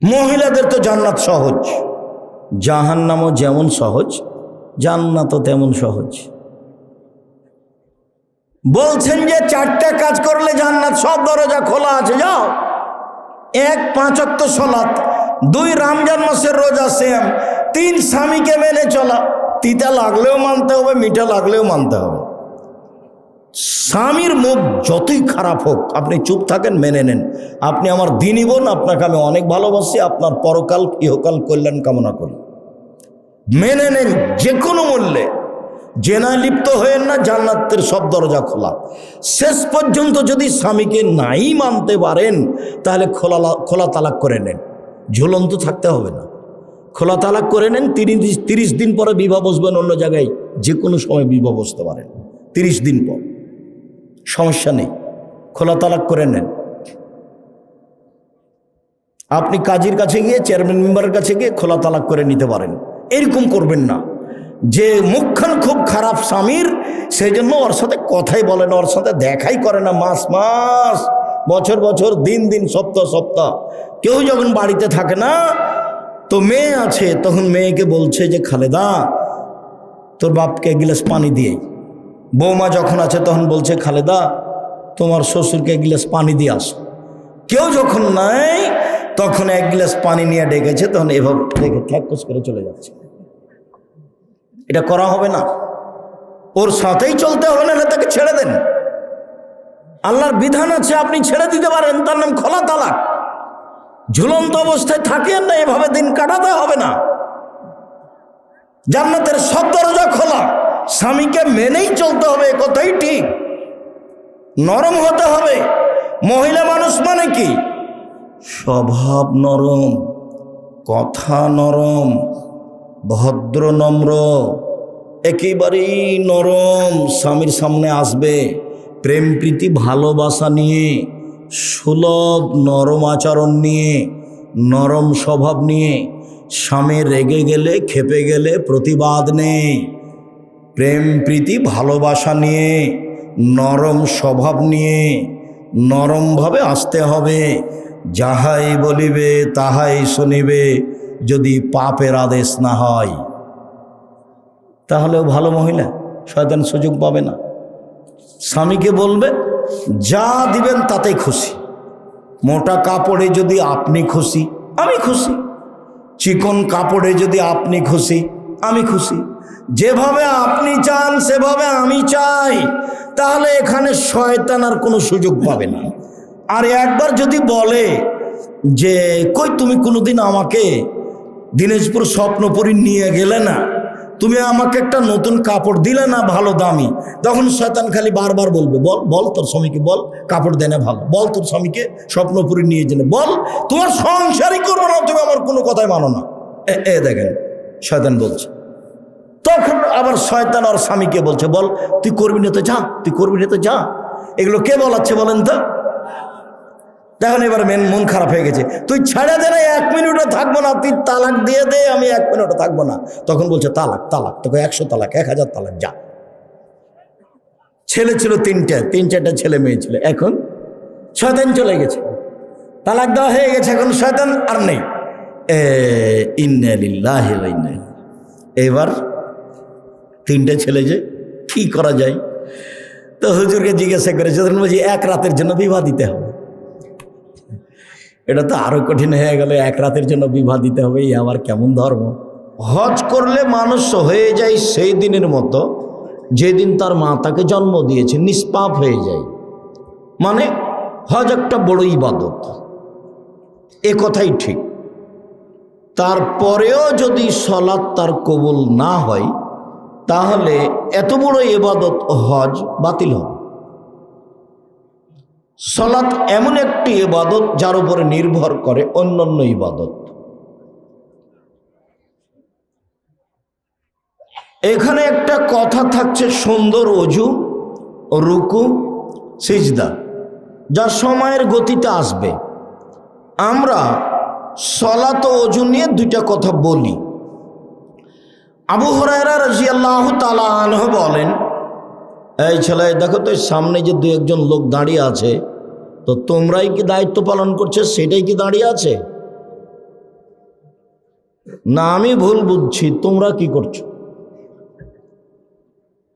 মহিলাদের তো জান্নাত সহজ, জাহান্নামও যেমন সহজ জান্নাতও তেমন সহজ। বলছেন যে 4টা কাজ করলে জান্নাত, সব দরজা খোলা আছে, যাও। 1 5 ওয়াক্ত সালাত, 2 রমজান মাসের রোজা, সেম 3 স্বামীকে মেনে চলা, তিতা লাগলেও মানতে হবে, মিঠা লাগলেও মানতে হবে। স্বামীর মুখ যতই খারাপ হোক আপনি চুপ থাকেন, মেনে নেন। আপনি আমার দিনী বোন, আপনাকে আমি অনেক ভালোবাসি, আপনার পরকাল ইহকাল কল্যাণ কামনা করি, মেনে নেন যে কোনো মূল্যে। জেনায় লিপ্ত হয়েন না, জান্নাতের সব দরজা খোলা। শেষ পর্যন্ত যদি স্বামীকে নাই মানতে পারেন তাহলে খোলা তালাক করে নেন, ঝুলন্ত থাকতে হবে না, খোলা তালাক করে নেন। 30 দিন পরে বিবাহ বসবেন অন্য জায়গায়, যে কোনো সময় বিবাহ বসতে পারেন 30 দিন পর, সমস্যা নেই, খোলা তালাক করে নেন। আপনি কাজীর কাছে গিয়ে, চেয়ারম্যান মেম্বারের কাছে গিয়ে খোলা তালাক করে নিতে পারেন। এরকম করবেন না যে মুখখান খুব খারাপ স্বামীর, সেই জন্য ওর সাথে কথাই বলে না, ওর সাথে দেখাই করে না, মাস মাস, বছর বছর, দিন দিন, সপ্তাহ সপ্তাহ। কেউ যখন বাড়িতে থাকে না, তো মেয়ে আছে, তখন মেয়েকে বলছে যে খালেদা তোর বাপকে 1 গ্লাস পানি দিয়ে। বৌমা যখন আছে তখন বলছে খালেদা তোমার শ্বশুরকে 1 গ্লাস পানি দিয়ে আসো। কেউ যখন নাই তখন 1 গ্লাস পানি নিয়ে ডেকেছে, তখন এভাবে দেখে ঠ্যাকস করে চলে যাচ্ছে। এটা করা হবে না, ওর সাথেই চলতে হবে, না তাকে ছেড়ে দেন। আল্লাহর বিধান আছে, আপনি ছেড়ে দিতে পারেন, তার নাম খোলা তালাক। ঝুলন্ত অবস্থায় থাকেন না, এভাবে দিন কাটাতে হবে না। জান্নাতের সব দরজা খোলা, স্বামীকে মেনেই চলতে হবে, কথাই ঠিক। নরম হতে হবে। মহিলা মানুষ মানে কি? স্বভাব নরম, কথা নরম, ভদ্র নম্র, একেবারেই নরম। স্বামীর সামনে আসবে প্রেম প্রীতি ভালোবাসা নিয়ে, সুলভ নরম আচরণ নিয়ে, নরম স্বভাব নিয়ে। স্বামী রেগে গেলে, খেপে গেলে প্রতিবাদ নেই, প্রেম প্রীতি ভালোবাসা নিয়ে, নরম স্বভাব নিয়ে, নরমভাবে আসতে হবে। যাহাই বলিবে তাহাই শুনিবে, যদি পাপের আদেশ না হয়। তাহলেও ভালো মহিলা, শয়তান সুযোগ পাবে না। স্বামীকে বলবে যা দিবেন তাতেই খুশি। মোটা কাপড়ে যদি আপনি খুশি, আমি খুশি। চিকন কাপড়ে যদি আপনি খুশি, আমি খুশি। যেভাবে আপনি চান সেভাবে আমি চাই, তাহলে এখানে শয়তান আর কোনো সুযোগ পাবে না। আর একবার যদি বলে যে কই তুমি কোনোদিন আমাকে দিনাজপুর স্বপ্নপুরী নিয়ে গেলে না, তুমি আমাকে একটা নতুন কাপড় দিলে না ভালো দামি, তখন শয়তান খালি বারবার বলবে বল বল তোর স্বামীকে বল কাপড় দেনে ভালো, বল তোর স্বামীকে স্বপ্নপুরী নিয়ে যেতে বল, তোমার সংসারই করবো না, তুমি আমার কোনো কথাই মানো না। দেখেন শয়তান বলছে। তখন আবার শয়তান আর স্বামীকে বলছে বল তুই করবি না তো যা, তুই করবি না তো যা। এগুলো কে বলাচ্ছে বলেন তো? দেখুন এবার মন খারাপ হয়ে গেছে, তুই ছেড়ে দে না, 1 মিনিটও থাকবো না, তুই তালাক দিয়ে দে, আমি 1 মিনিটও থাকবো না। তখন বলছে তালাক তালাক, তোকে 100 তালাক, 1000 তালাক, যা। ছেলে ছিল 3-4টা ছেলে মেয়ে ছিল, এখন শয়তান চলে গেছে, তালাক দেওয়া হয়ে গেছে, এখন শয়তান আর নেই। ইন্না লিল্লাহি ওয়া ইন্না ইলাইহি। এবার 3টে ছেলে, যে কি করা যায়? তো হুজুরকে জিজ্ঞাসা করেছে, তখন বলছি 1 রাতের জন্য বিবাহ দিতে হবে। এটা তো আরো কঠিন হয়ে গেল, 1 রাতের জন্য বিবাহ দিতে হবে, এই আবার কেমন ধর্ম? হজ করলে মানুষ হয়ে যায় সেই দিনের মতো যেদিন তার মা তাকে জন্ম দিয়েছে, নিষ্পাপ হয়ে যায়। মানে হজ একটা বড় ইবাদত, এ কথাই ঠিক। তারপরেও যদি সলাৎ তার কবুল না হয়, তাহলে এত বড় ইবাদত হজ বাতিল হবে। সালাত এমন একটি ইবাদত যার উপরে নির্ভর করে অন্যান্য ইবাদত। এখানে একটা কথা থাকছে, সুন্দর ওযু, রুকু, সিজদা, যা সময়ের গতিতে আসবে। আমরা সালাত ও ওযু নিয়ে 2টা কথা বলি। আবু হুরায়রা রাদিয়াল্লাহু তাআলা আনহু বলেন, এই ছেলে দেখো তো সামনে যে 2-1জন লোক দাঁড়িয়ে আছে, তো তোমরাই কি দায়িত্ব পালন করছে, সেটাই কি দাঁড়িয়ে আছে? না আমি ভুল বুঝছি? তোমরা কি করছো?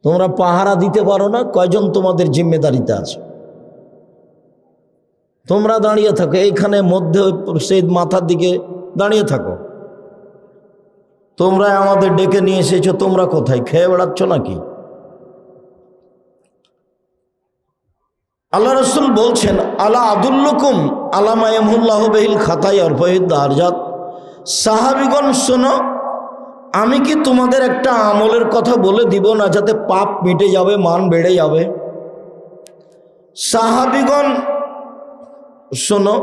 তোমরা পাহারা দিতে পারো না? কয়জন তোমাদের জিম্মেদারিতে আছে? তোমরা দাঁড়িয়ে থাকো এইখানে মধ্যে, সেই মাথার দিকে দাঁড়িয়ে থাকো। তোমরা আমাদের ডেকে নিয়ে এসেছো, তোমরা কোথায়? খেয়ে বেড়াচ্ছ নাকি? আল্লাহ রসুল বলছেন, আলা আদুল্লুকুম আলামা ইয়ামহুল্লাহু বিহিল খাতায়া ওয়া ইয়ারফাউদ দারজাত। সাহাবীগণ শোনো, আমি কি তোমাদের একটা আমলের কথা বলে দিব না যাতে পাপ মিটে যাবে, মান বেড়ে যাবে? সাহাবীগণ শোনো,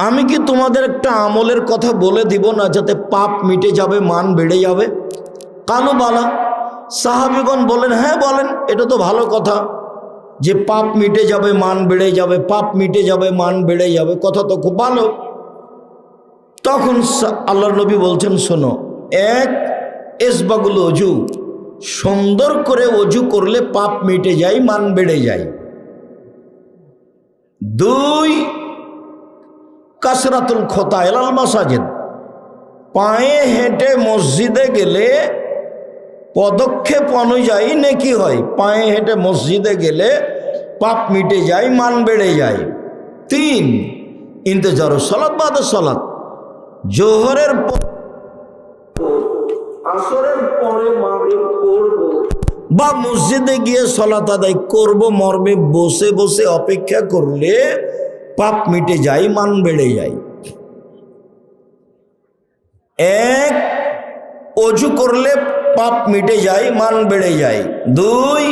আমি কি তোমাদের একটা আমলের কথা বলে দিব না যাতে পাপ মিটে যাবে, মান বেড়ে যাবে? কালু বালা। সাহাবীগণ বলেন, হ্যাঁ বলেন, এটা তো ভালো কথা যে পাপ মিটে যাবে, মান বেড়ে যাবে, পাপ মিটে যাবে, মান বেড়ে যাবে, কথা তো খুব ভালো। তখন আল্লাহর নবী বলছেন, শোনো, এক, ইসবাগুল অজু, সুন্দর করে অজু করলে পাপ মিটে যায়, মান বেড়ে যায়। দুই, কাসরাতুল খোতা ইলাল মাসাজিদ, পায়ে হেঁটে মসজিদে গেলে পদক্ষেপ অনুযায়ী নেকি হয়। পায়ে হেঁটে মসজিদে গেলে পাপ মিটে যায়, মান বেড়ে যায়। তিন, ইন্তজারু সালাত বাদে সালাত, জোহরের আসরের পরে মাগরিব পড়ব বা মসজিদে গিয়ে সালাত আদায় করব মর্মে বসে বসে অপেক্ষা করলে পাপ মিটে যায়, মান বেড়ে যায়। এক, অজু করলে পাপ মিটে যায়, মান বেড়ে যায়। দুই,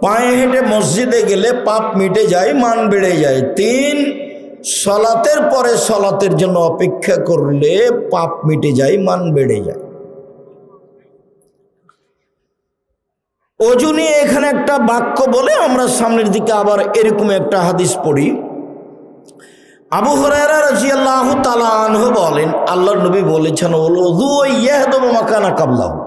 পায়ে হেঁটে মসজিদে গেলে পাপ মিটে যায়, মান বেড়ে যায়। তিন, সালাতের পরে সালাতের জন্য অপেক্ষা করলে পাপ মিটে যায়, মান বেড়ে যায়। অজু নিয়ে এখানে একটা বাক্য বলে আমরা সামনের দিকে আবার এরকম একটা হাদিস পড়ি। আবু হুরায়রা রাদিয়াল্লাহু তাআলা আনহু বলেন, আল্লাহর নবী বলেছেন, ওযু ইয়াহদুমু মাকানা কাবলাহু,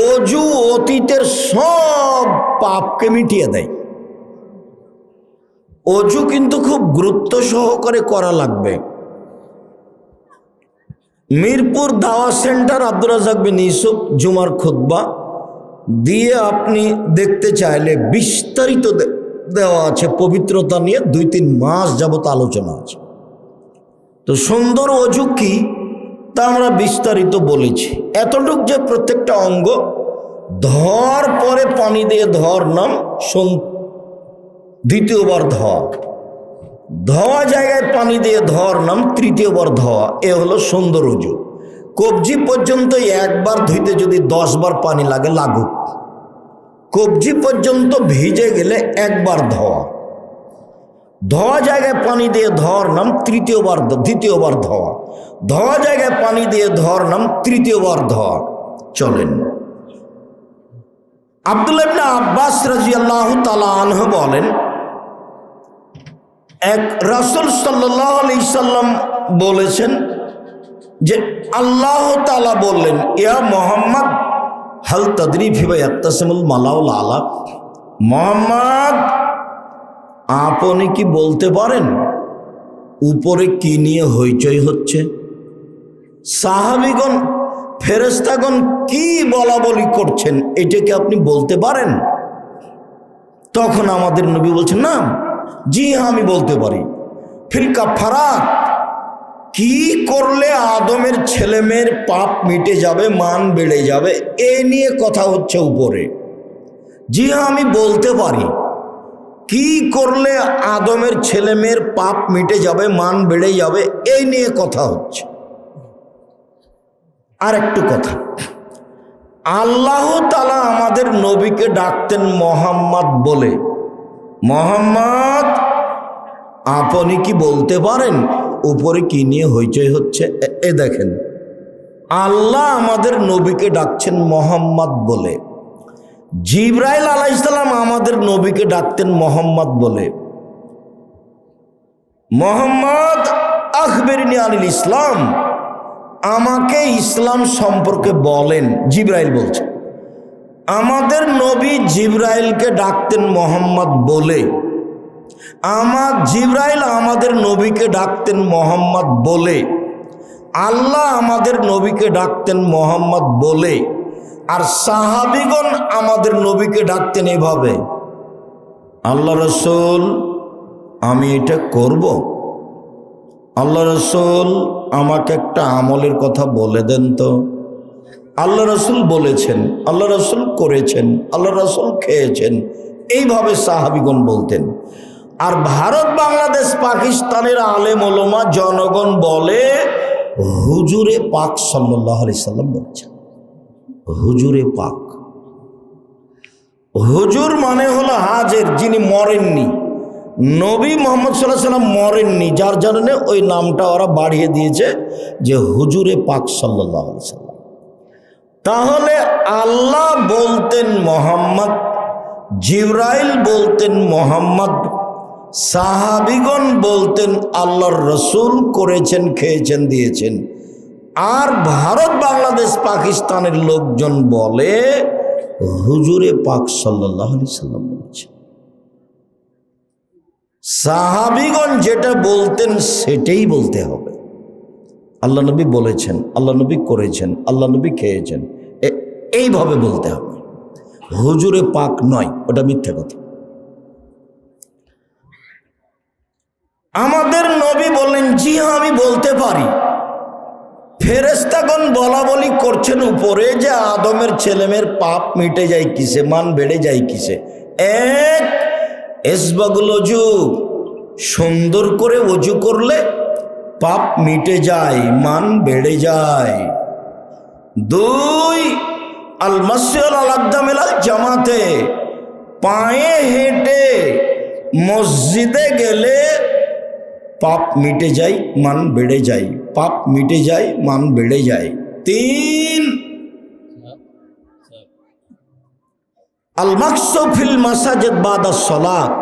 অজু অতীতের সব পাপকে মিটিয়ে দেয়। অজু কিন্তু খুব গুরুত্ব সহকারে করা লাগবে। মিরপুর দাওয়া সেন্টার আব্দুর রাজ্জাক বিন ইউসুফ জুমার খুতবা দিয়ে আপনি দেখতে চাইলে বিস্তারিত দেওয়া আছে পবিত্রতা নিয়ে, 2-3 মাস যাবত আলোচনা আছে। তো সুন্দর অজু কি তা আমরা বিস্তারিত বলেছি। এতটুক যে প্রত্যেকটা অঙ্গ ধর পরে পানি দিয়ে ধর নাম, দ্বিতীয়বার ধোয়া, ধোয়া জায়গায় পানি দিয়ে ধর নাম, তৃতীয়বার ধোয়া, এ হলো সুন্দর অজু। কবজি পর্যন্ত একবার ধুইতে যদি 10 বার পানি লাগে লাগুক, কবজি পর্যন্ত ভিজে গেলে একবার ধোয়া, ধোয়া জায়গায় পানি দিয়ে ধর নাম, দ্বিতীয়বার ধোয়া, ধোয়া জায়গায় পানি দিয়ে ধর নাম, তৃতীয়বার ধোয়া। চলেন, আব্দুল্লাহ ইবনে আব্বাস রাদিয়াল্লাহু তাআলা আনহু বলেন, এক রাসূল সাল্লাল্লাহু আলাইহি সাল্লাম বলেছেন যে আল্লাহ তাআলা বললেন, ইয়া মুহাম্মদ হাল তাদরি ফিমা ইয়াক্তাসিমুল মালাউল আলা, মুহাম্মদ আপনি কি বলতে পারেন উপরে কি নিয়ে হইচই হচ্ছে? সাহাবীগণ, ফেরেশতাগণ কি বলা বলি করছেন, এটাকে আপনি বলতে পারেন? তখন আমাদের নবী বলছেন, না, জি হ্যাঁ আমি বলতে পারি। ফিল কাফারাত, কি করলে আদমের ছেলেমেয়ের পাপ মিটে যাবে, মান বেড়ে যাবে, এ নিয়ে কথা হচ্ছে উপরে। জি হ্যাঁ আমি বলতে পারি, কি করলে আদমের ছেলেমেয়ের পাপ মিটে যাবে, মান বেড়ে যাবে, এই নিয়ে কথা হচ্ছে। আর একটু কথা, আল্লাহ তাআলা আমাদের নবীকে ডাকতেন মোহাম্মদ বলে। মোহাম্মদ আপনি কি বলতে পারেন উপরে কি নিয়ে হইচই হচ্ছে? এ দেখেন, আল্লাহ আমাদের নবীকে ডাকছেন মোহাম্মদ বলে। জিবরাইল আলাইহিস সালাম আমাদের নবীকে ডাকতেন মোহাম্মদ বলে। মোহাম্মদ আখবিরনি আনিল ইসলাম, আমাকে ইসলাম সম্পর্কে বলেন, জিবরাইল বলছে। আমাদের নবী জিবরাইলকে ডাকতেন মোহাম্মদ বলে। জিবরাইল আমাদের নবীকে ডাকতেন মোহাম্মদ বলে। আল্লাহ আমাদের নবীকে ডাকতেন মোহাম্মদ বলে, আর সাহাবীগণ আমাদের নবীকে ডাকতেন এভাবে, আল্লাহ রসুল আমি এটা করব, আল্লাহ রসুল আমাকে একটা আমলের কথা বলে দেন তো। আল্লাহ রসুল বলেছেন, আল্লাহ রসুল করেছেন, আল্লাহ রসুল খেয়েছেন, এইভাবে সাহাবীগণ বলতেন। আর ভারত, বাংলাদেশ, পাকিস্তানের আলেম ওলামা জনগণ বলে হুজুরে পাক সাল্লাল্লাহু আলাইহি সাল্লাম বলছেন। হুজুরে পাক, হুজুর মানে হলো হাজের, যিনি মরেননি। নবী মুহাম্মদ সাল্লাল্লাহু আলাইহি সাল্লাম মরেননি, যার জন্যে ওই নামটা ওরা বাড়িয়ে দিয়েছে যে হুজুরে পাক সাল্লাল্লাহু আলাইহি সাল্লাম। তাহলে আল্লাহ বলতেন মোহাম্মদ, জিবরাইল বলতেন মোহাম্মদ, সাহাবীগণ বলতেন আল্লাহর রসুল করেছেন, খেয়েছেন, দিয়েছেন। আর ভারত, বাংলাদেশ, পাকিস্তানের লোকজন বলে হুজুরে পাক সাল্লাল্লাহু আলাইহি সাল্লাম বলেছেন। সাহাবীগণ যেটা বলতেন সেটাই বলতে হবে। আল্লাহ নবী বলেছেন, আল্লাহ নবী করেছেন, আল্লাহ নবী খেয়েছেন, এইভাবে বলতে হবে। হুজুরে পাক নয়, ওটা মিথ্যা কথা। আমাদের নবী বললেন, জি হ্যাঁ আমি বলতে পারি। ফেরেশতাগণ বলা বলি করছেন উপরে যে আদমের ছেলেমেয়ের পাপ মিটে যায় কিসে, মান বেড়ে যায় কিসে। এক, ইসবাগুল ওযু, সুন্দর করে ওযু করলে পাপ মিটে যায়, মান বেড়ে যায়। দুই, আল মাসিউল আল আকদামিল জামাতে, পায়ে হেঁটে মসজিদে গেলে পাপ মিটে যায়, মান বেড়ে যায়, পাপ মিটে যায়, মান বেড়ে যায়। তিন, আল মাকসু ফিল মাসাজিদ বাদা সলাত,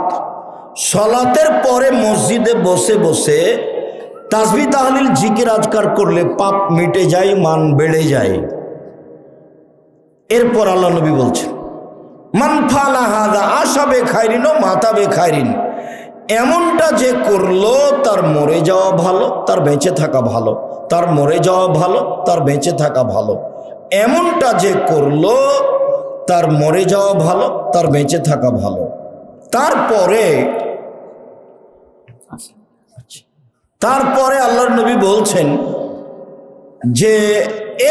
সলাতের পরে মসজিদে বসে বসে তাসবিহ তাহলিল জিকির আজকার করলে পাপ মিটে যায়, মান বেড়ে যায়। এরপর আল্লাহ নবী বলছেন, মান ফালা হাদা আশা বে খায়রিন ও মাতা বে খায়রিন, এমনটা যে করলো তার মরে যাওয়া ভালো, তার বেঁচে থাকা ভালো, তার মরে যাওয়া ভালো, তার বেঁচে থাকা ভালো। এমনটা যে করলো তার মরে যাওয়া ভালো, তার বেঁচে থাকা ভালো। তারপরে আল্লাহর নবী বলছেন যে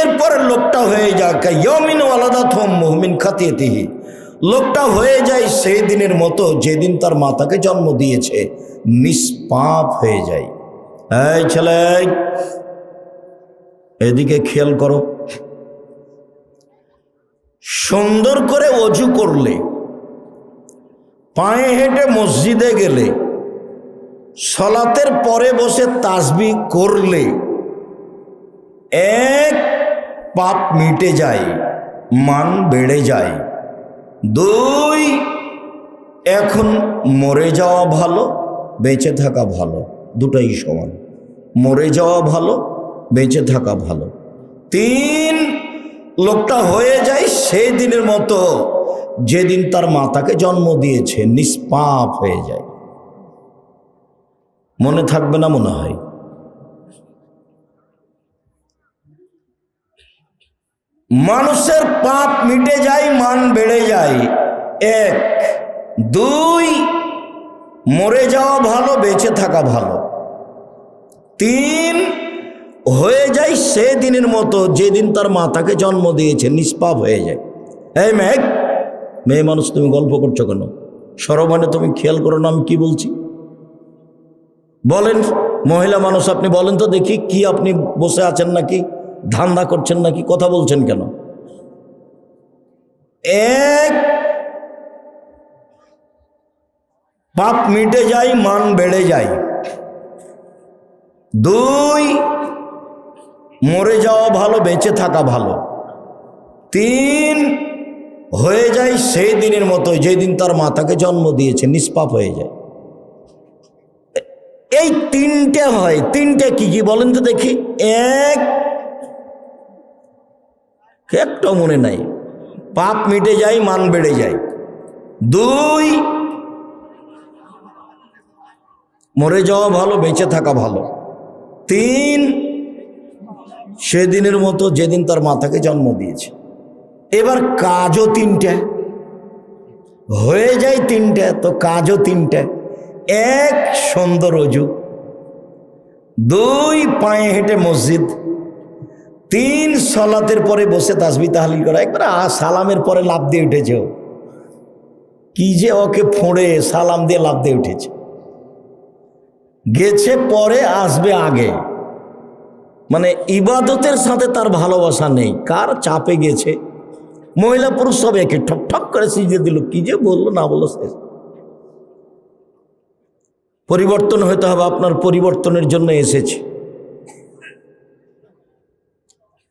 এরপরে লোকটা হয়ে যাক ইয়ামিন ওয়ালাদাতুম মুমিন খাতিয়াতিহি, লোকটা হয়ে যায় সেই দিনের মতো যেদিন তার মাতাকে জন্ম দিয়েছে, নিষ্পাপ হয়ে যায়। এই ছেলে, এদিকে খেয়াল করো। সুন্দর করে ওযু করলে, পায়ে হেঁটে মসজিদে গেলে, সলাতের পরে বসে তাসবিহ করলে এক, পাপ মিটে যায়, মান বেড়ে যায়। দুই, এখন মরে যাওয়া ভালো, বেঁচে থাকা ভালো, দুটাই সমান। মরে যাওয়া ভালো, বেঁচে থাকা ভালো। তিন, লোকটা হয়ে যায় সেই দিনের মতো যেদিন তার মাতাকে জন্ম দিয়েছে, নিষ্পাপ হয়ে যায়। মনে থাকবে না মনে হয়? মানুষের পাপ মিটে যায়, মান বেড়ে যায়। এক। দুই, মরে যাওয়া ভালো, বেঁচে থাকা ভালো। তিন, হয়ে যায় সে দিনের মতো যেদিন তার মাতাকে জন্ম দিয়েছে, নিষ্পাপ হয়ে যায়। এই মেয়ে মানুষ, তুমি গল্প করছো কেন? সরমানে তুমি খেয়াল করো না আমি কি বলছি? বলেন, মহিলা মানুষ আপনি বলেন তো দেখি, কি আপনি বসে আছেন নাকি, ধান্দা করছেন নাকি, কথা বলছেন কেন? এক, পাপ মিটে যায়, মান বেড়ে যায়। দুই, মরে যাওয়া ভালো, বেঁচে থাকা ভালো। তিন, হয়ে যায় সেই দিনের মতো যেদিন তার মাতাকে জন্ম দিয়েছে, নিষ্পাপ হয়ে যায়। এই তিনটে হয়। তিনটে কি কি বলেন তো দেখি? এক, একটা মনে নাই, পাপ মিটে যায়, মান বেড়ে যায়। দুই, মরে যাওয়া ভালো, বেঁচে থাকা ভালো। তিন, সেদিনের মতো যেদিন তার মাতাকে জন্ম দিয়েছে। এবার কাজও তিনটা হয়ে যায়, তিনটা তো কাজও তিনটা। এক, সুন্দর অজু। দুই, পায়ে হেঁটে মসজিদ। তিন, সালাতের পরে বসে তাসবিহ তাহলিল করা। একবার সালামের পরে লাফ দিয়ে উঠেছে। কি যে ওকে ফোঁড়ে সালাম দিয়ে লাফ দিয়ে উঠেছে। গেছে পরে, আসবে আগে। মানে ইবাদতের সাথে তার ভালোবাসা নেই। কার চাপে গেছে, মহিলা পুরুষ সব একে ঠক ঠক করে সিজদে দিল। কি যে বললো না বললো শেষ। পরিবর্তন হতে হবে, আপনার পরিবর্তনের জন্য এসেছে।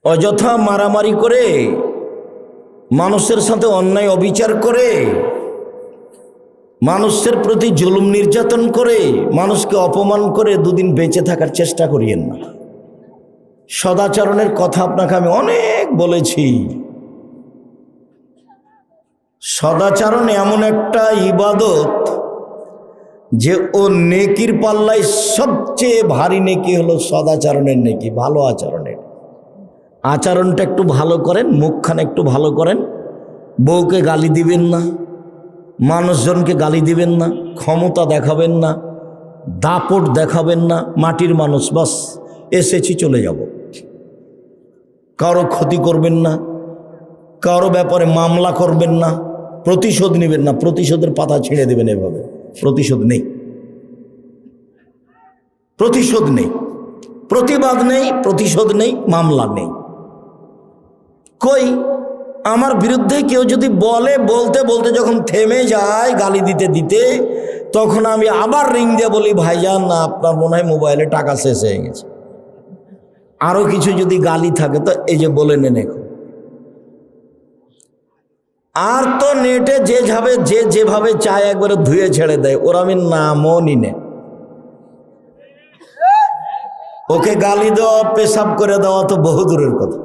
অযথা মারামারি করে, মানুষের সাথে অন্যায় অবিচার করে, মানুষের প্রতি জুলুম নির্যাতন করে, মানুষকে অপমান করে দুদিন বেঁচে থাকার চেষ্টা করিয়েন না। সদাচরণের কথা আপনাকে আমি অনেক বলেছি। সদাচরণ এমন একটা ইবাদত যে ও নেকির পাল্লায় সবচেয়ে ভারী নেকি হলো সদাচরণের নেকি, ভালো আচরণের। আচরণটা একটু ভালো করেন, মুখখানা একটু ভালো করেন, বউকে গালি দিবেন না, মানুষজনকে গালি দিবেন না, ক্ষমতা দেখাবেন না, দাপট দেখাবেন না। মাটির মানুষ, বাস এসেছি চলে যাব। কারো ক্ষতি করবেন না, কারো ব্যাপারে মামলা করবেন না, প্রতিশোধ নেবেন না। প্রতিশোধের পাতা ছিঁড়ে দেবেন। এভাবে প্রতিশোধ নেই, প্রতিশোধ নেই, প্রতিবাদ নেই, প্রতিশোধ নেই, মামলা নেই। কই আমার বিরুদ্ধে কেউ যদি বলে, বলতে বলতে যখন থেমে যায় গালি দিতে দিতে, তখন আমি আবার রিং দিয়ে বলি, ভাইজান না আপনার মনে হয় মোবাইলে টাকা শেষ হয়ে গেছে। আরো কিছু যদি গালি থাকে তো এই যে বলে নেন এখন। আর তো নেটে যেভাবে চায় একবারে ধুয়ে ছেড়ে দেয়। ওর আমি নামও নিনে, ওকে গালি দেওয়া, পেশাব করে দেওয়া তো বহু দূরের কথা,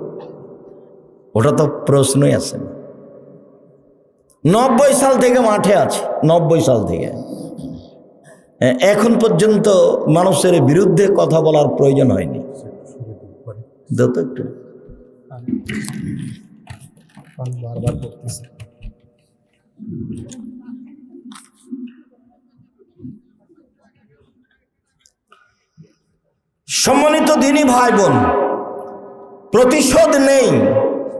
ওটা তো প্রশ্নই আসে না। 90 সাল থেকে মাঠে আছে, 90 সাল থেকে এখন পর্যন্ত মানুষের বিরুদ্ধে কথা বলার প্রয়োজন হয়নি। যত একটু বারবার করতেছে। সম্মানিত দিনী ভাই বোন, প্রতিশোধ নেই,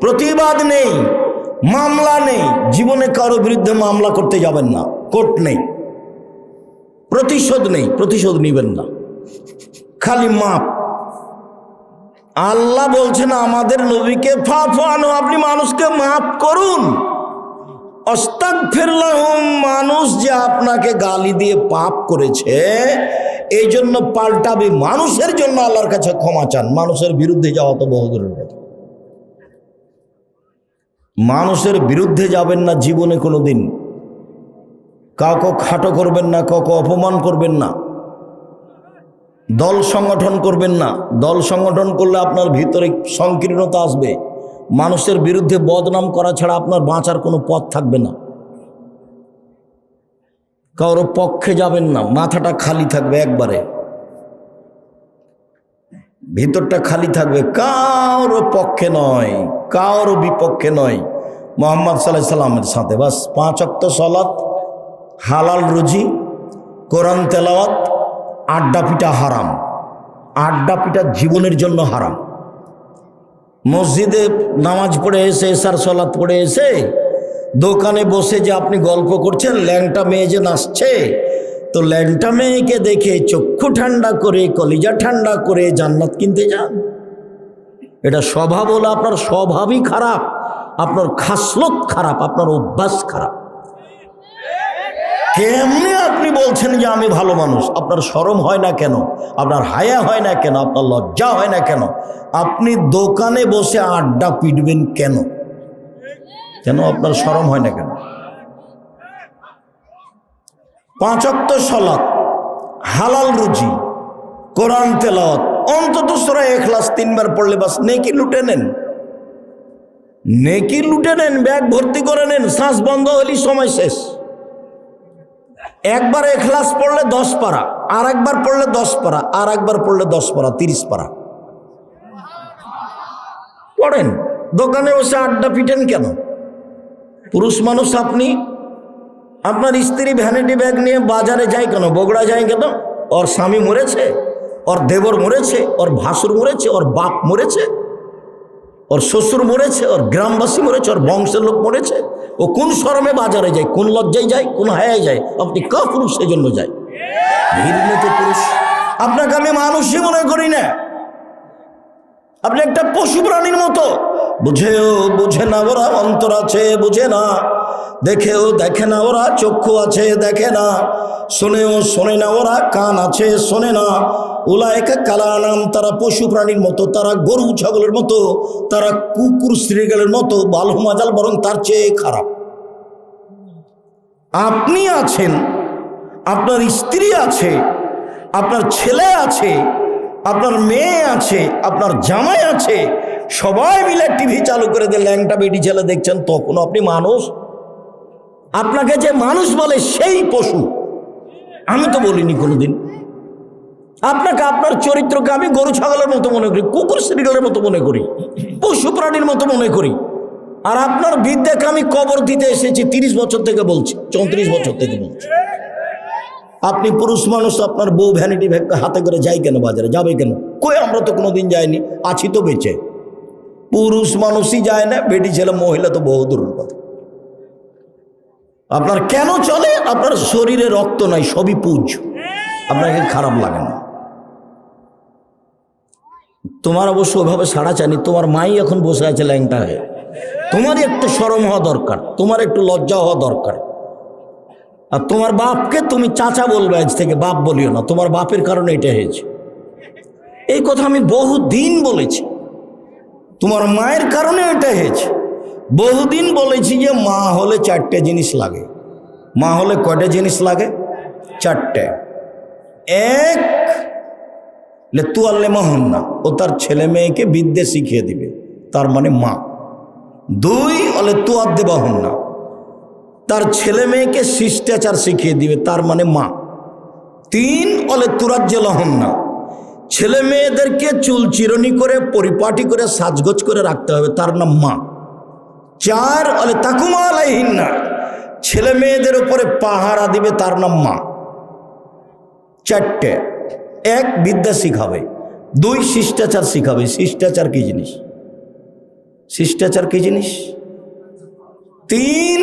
প্রতিবাদ নেই, মামলা নেই। জীবনে কারো বিরুদ্ধে মামলা করতে যাবেন না, কোর্ট নেই। প্রতিশোধ নেই, প্রতিশোধ নিবেন না, খালি মাপ। আল্লাহ বলছেন আমাদের নবীকে, ফাফানো, আপনি মানুষকে মাফ করুন। আস্তাগফিরলাহুম, মানুষ যে আপনাকে গালি দিয়ে পাপ করেছে এই জন্য পাল্টাবে, মানুষের জন্য আল্লাহর কাছে ক্ষমা চান। মানুষের বিরুদ্ধে যাওয়া তো বহুদূরের কথা। মানুষের বিরুদ্ধে যাবেন না জীবনে কোনোদিন। কাউকে খাটো করবেন না, কাউকে অপমান করবেন না, দল সংগঠন করবেন না। দল সংগঠন করলে আপনার ভিতরে সংকীর্ণতা আসবে। মানুষের বিরুদ্ধে বদনাম করা ছাড়া আপনার বাঁচার কোনো পথ থাকবে না। কারোর পক্ষে যাবেন না, মাথাটা খালি থাকবে, একবারে ভিতরটা খালি থাকবে, কারো পক্ষে নয়, কারো বিপক্ষে নয়। মুহাম্মদ সাল্লাল্লাহু আলাইহি সাল্লামের সাথে বাস 5 ওয়াক্ত সালাত, হালাল রুজি, কোরআন তেলাওয়াত, আড্ডা পিটা হারাম। আড্ডা পিটা জীবনের জন্য হারাম। মসজিদে নামাজ পড়ে এসে, এশার সালাত পড়ে এসে দোকানে বসে যে আপনি গল্প করছেন, ল্যাংটা মেয়ে যে নাচছে, তো ল্যাংটা মেয়েকে দেখে চক্ষু ঠান্ডা করে, কলিজা ঠান্ডা করে জান্নাত কিনতে যান। এটা স্বভাব হলো আপনার স্বভাবই খারাপ, আপনার খাসলত খারাপ, আপনার অভ্যাস খারাপ। কেমনে আপনি বলছেন যে আমি ভালো মানুষ? আপনার শরম হয় না কেন? আপনার হায়া হয় না কেন? আপনার লজ্জা হয় না কেন? আপনি দোকানে বসে আড্ডা পিটবেন কেন? কেন আপনার শরম হয় না কেন? 5 ওয়াক্ত সালাত, হালাল রুজি, কোরআন তেলাওয়াত, অন্তত সূরা ইখলাস 3 বার পড়লে বাস নেকি লুটে নেন। নেকি লুটে নেন, ব্যাগ ভর্তি করে নেন। শ্বাস বন্ধ হলেই সময় শেষ। একবার ইখলাস পড়লে 10 পারা, আর একবার পড়লে 10 পারা, আর একবার পড়লে 10 পারা, 30 পারা। পড়েন, দোকানে বসে আড্ডা পিটেন কেন? পুরুষ মানুষ আপনি, আপনার স্ত্রী ভ্যানিটি ব্যাগ নিয়ে বাজারে যায় কেন, বগুড়া যায় কেন? ওর স্বামী মরেছে, ওর দেবর মরেছে, ওর ভাসুর মরেছে, ওর বাপ মরেছে, ওর শ্বশুর মরেছে, ওর গ্রামবাসী মরেছে, ওর বংশের লোক মরেছে, ও কোন শরমে বাজারে যায়, কোন লজ্জায় যায়, কোন হায়ায় যায়? আপনি কা পুরুষ সেই জন্য যায়? ঘৃণিত পুরুষ। আপনাকে আমি মানুষই মনে করি না, আপনি একটা পশু প্রাণীর মতো। বুঝেও বুঝে না ওরা, অন্তর আছে বুঝে না, দেখেও দেখে না ওরা, চক্ষু আছে দেখে না, শোনেও শোনে না ওরা, কান আছে শোনে না। উলায়েকা কালানাম, তারা পশু প্রাণীর মতো, তারা গরু ছাগলের মতো, তারা কুকুর শ্রীগালের মতো, বালহমাজাল, বরং তার চেয়ে খারাপ। আপনি আছেন, আপনার স্ত্রী আছে, আপনার ছেলে আছে, আপনার মেয়ে আছে, আপনার জামাই আছে, সবাই মিলে টিভি চালু করে দিয়ে ল্যাংটা বেটি ছেলে দেখছেন, তখন আপনি মানুষ? আপনাকে যে মানুষ বলে সেই পশু। আমি তো বলিনি কোনোদিন আপনাকে, আপনার চরিত্রকে আমি গরু ছাগলের মতো মনে করি, কুকুর শ্রীগালের মতো মনে করি, পশু প্রাণীর মতো মনে করি। আর আপনার বিদ্যাকে আমি কবর দিতে এসেছি 30 বছর থেকে বলছি, 34 বছর থেকে বলছি। আপনি পুরুষ মানুষ, আপনার বউ ভ্যানিটি ব্যাগ হাতে করে যায় কেন বাজারে? যাবে কেন? কই, আমরা তো কোনোদিন যাইনি, আছি তো বেঁচে। পুরুষ মানুষই যায় না, বেটি ছেলে মহিলা তো বহু দূরের কথা। আপনার কেন চলে? আপনার শরীরে রক্ত নাই, সবই পুজ, আপনাকে খারাপ লাগে না। তোমার অবশ্য ওইভাবে সাড়া চায়নি, তোমার মাই এখন বসে আছে ল্যাংটা হয়ে। তোমারই একটু শরম হওয়া দরকার, তোমার একটু লজ্জা হওয়া দরকার। আর তোমার বাপকে তুমি চাচা বলবে আজ থেকে, বাপ বলিও না, তোমার বাপের কারণে এটা হয়েছে। এই কথা আমি বহুদিন বলেছি, তোমার মায়ের কারণে এটা হয়েছে। বহুদিন বলেছি যে মা হলে 4টে জিনিস লাগে। মা হলে কয়টা জিনিস লাগে? 4টে। এক, তু আল্লে মহন না, ও তার ছেলে মেয়েকে বিদ্যে শিখিয়ে দিবে, তার মানে মা। 2, অলে তু আদ্দে বহন না, তার ছেলে মেয়েকে শিষ্টাচার শিখিয়ে দিবে, তার মানে মা। 3, অলে তুরাজ্য লহন না, ছেলে মেয়েদেরকে চুল চিরনি করে পরিপাটি করে সাজগোজ করে রাখতে হবে, তার নাম মা। 4, অলে তাকুমা আলাইহিন না, ছেলে মেয়েদের উপরে পাহারা দিবে, তার নাম মা। 4টে। 1, বিদ্যা শিখাবে। 2, শিষ্টাচার শিখাবে। শিষ্টাচার কি জিনিস? শিষ্টাচার কি জিনিস? 3,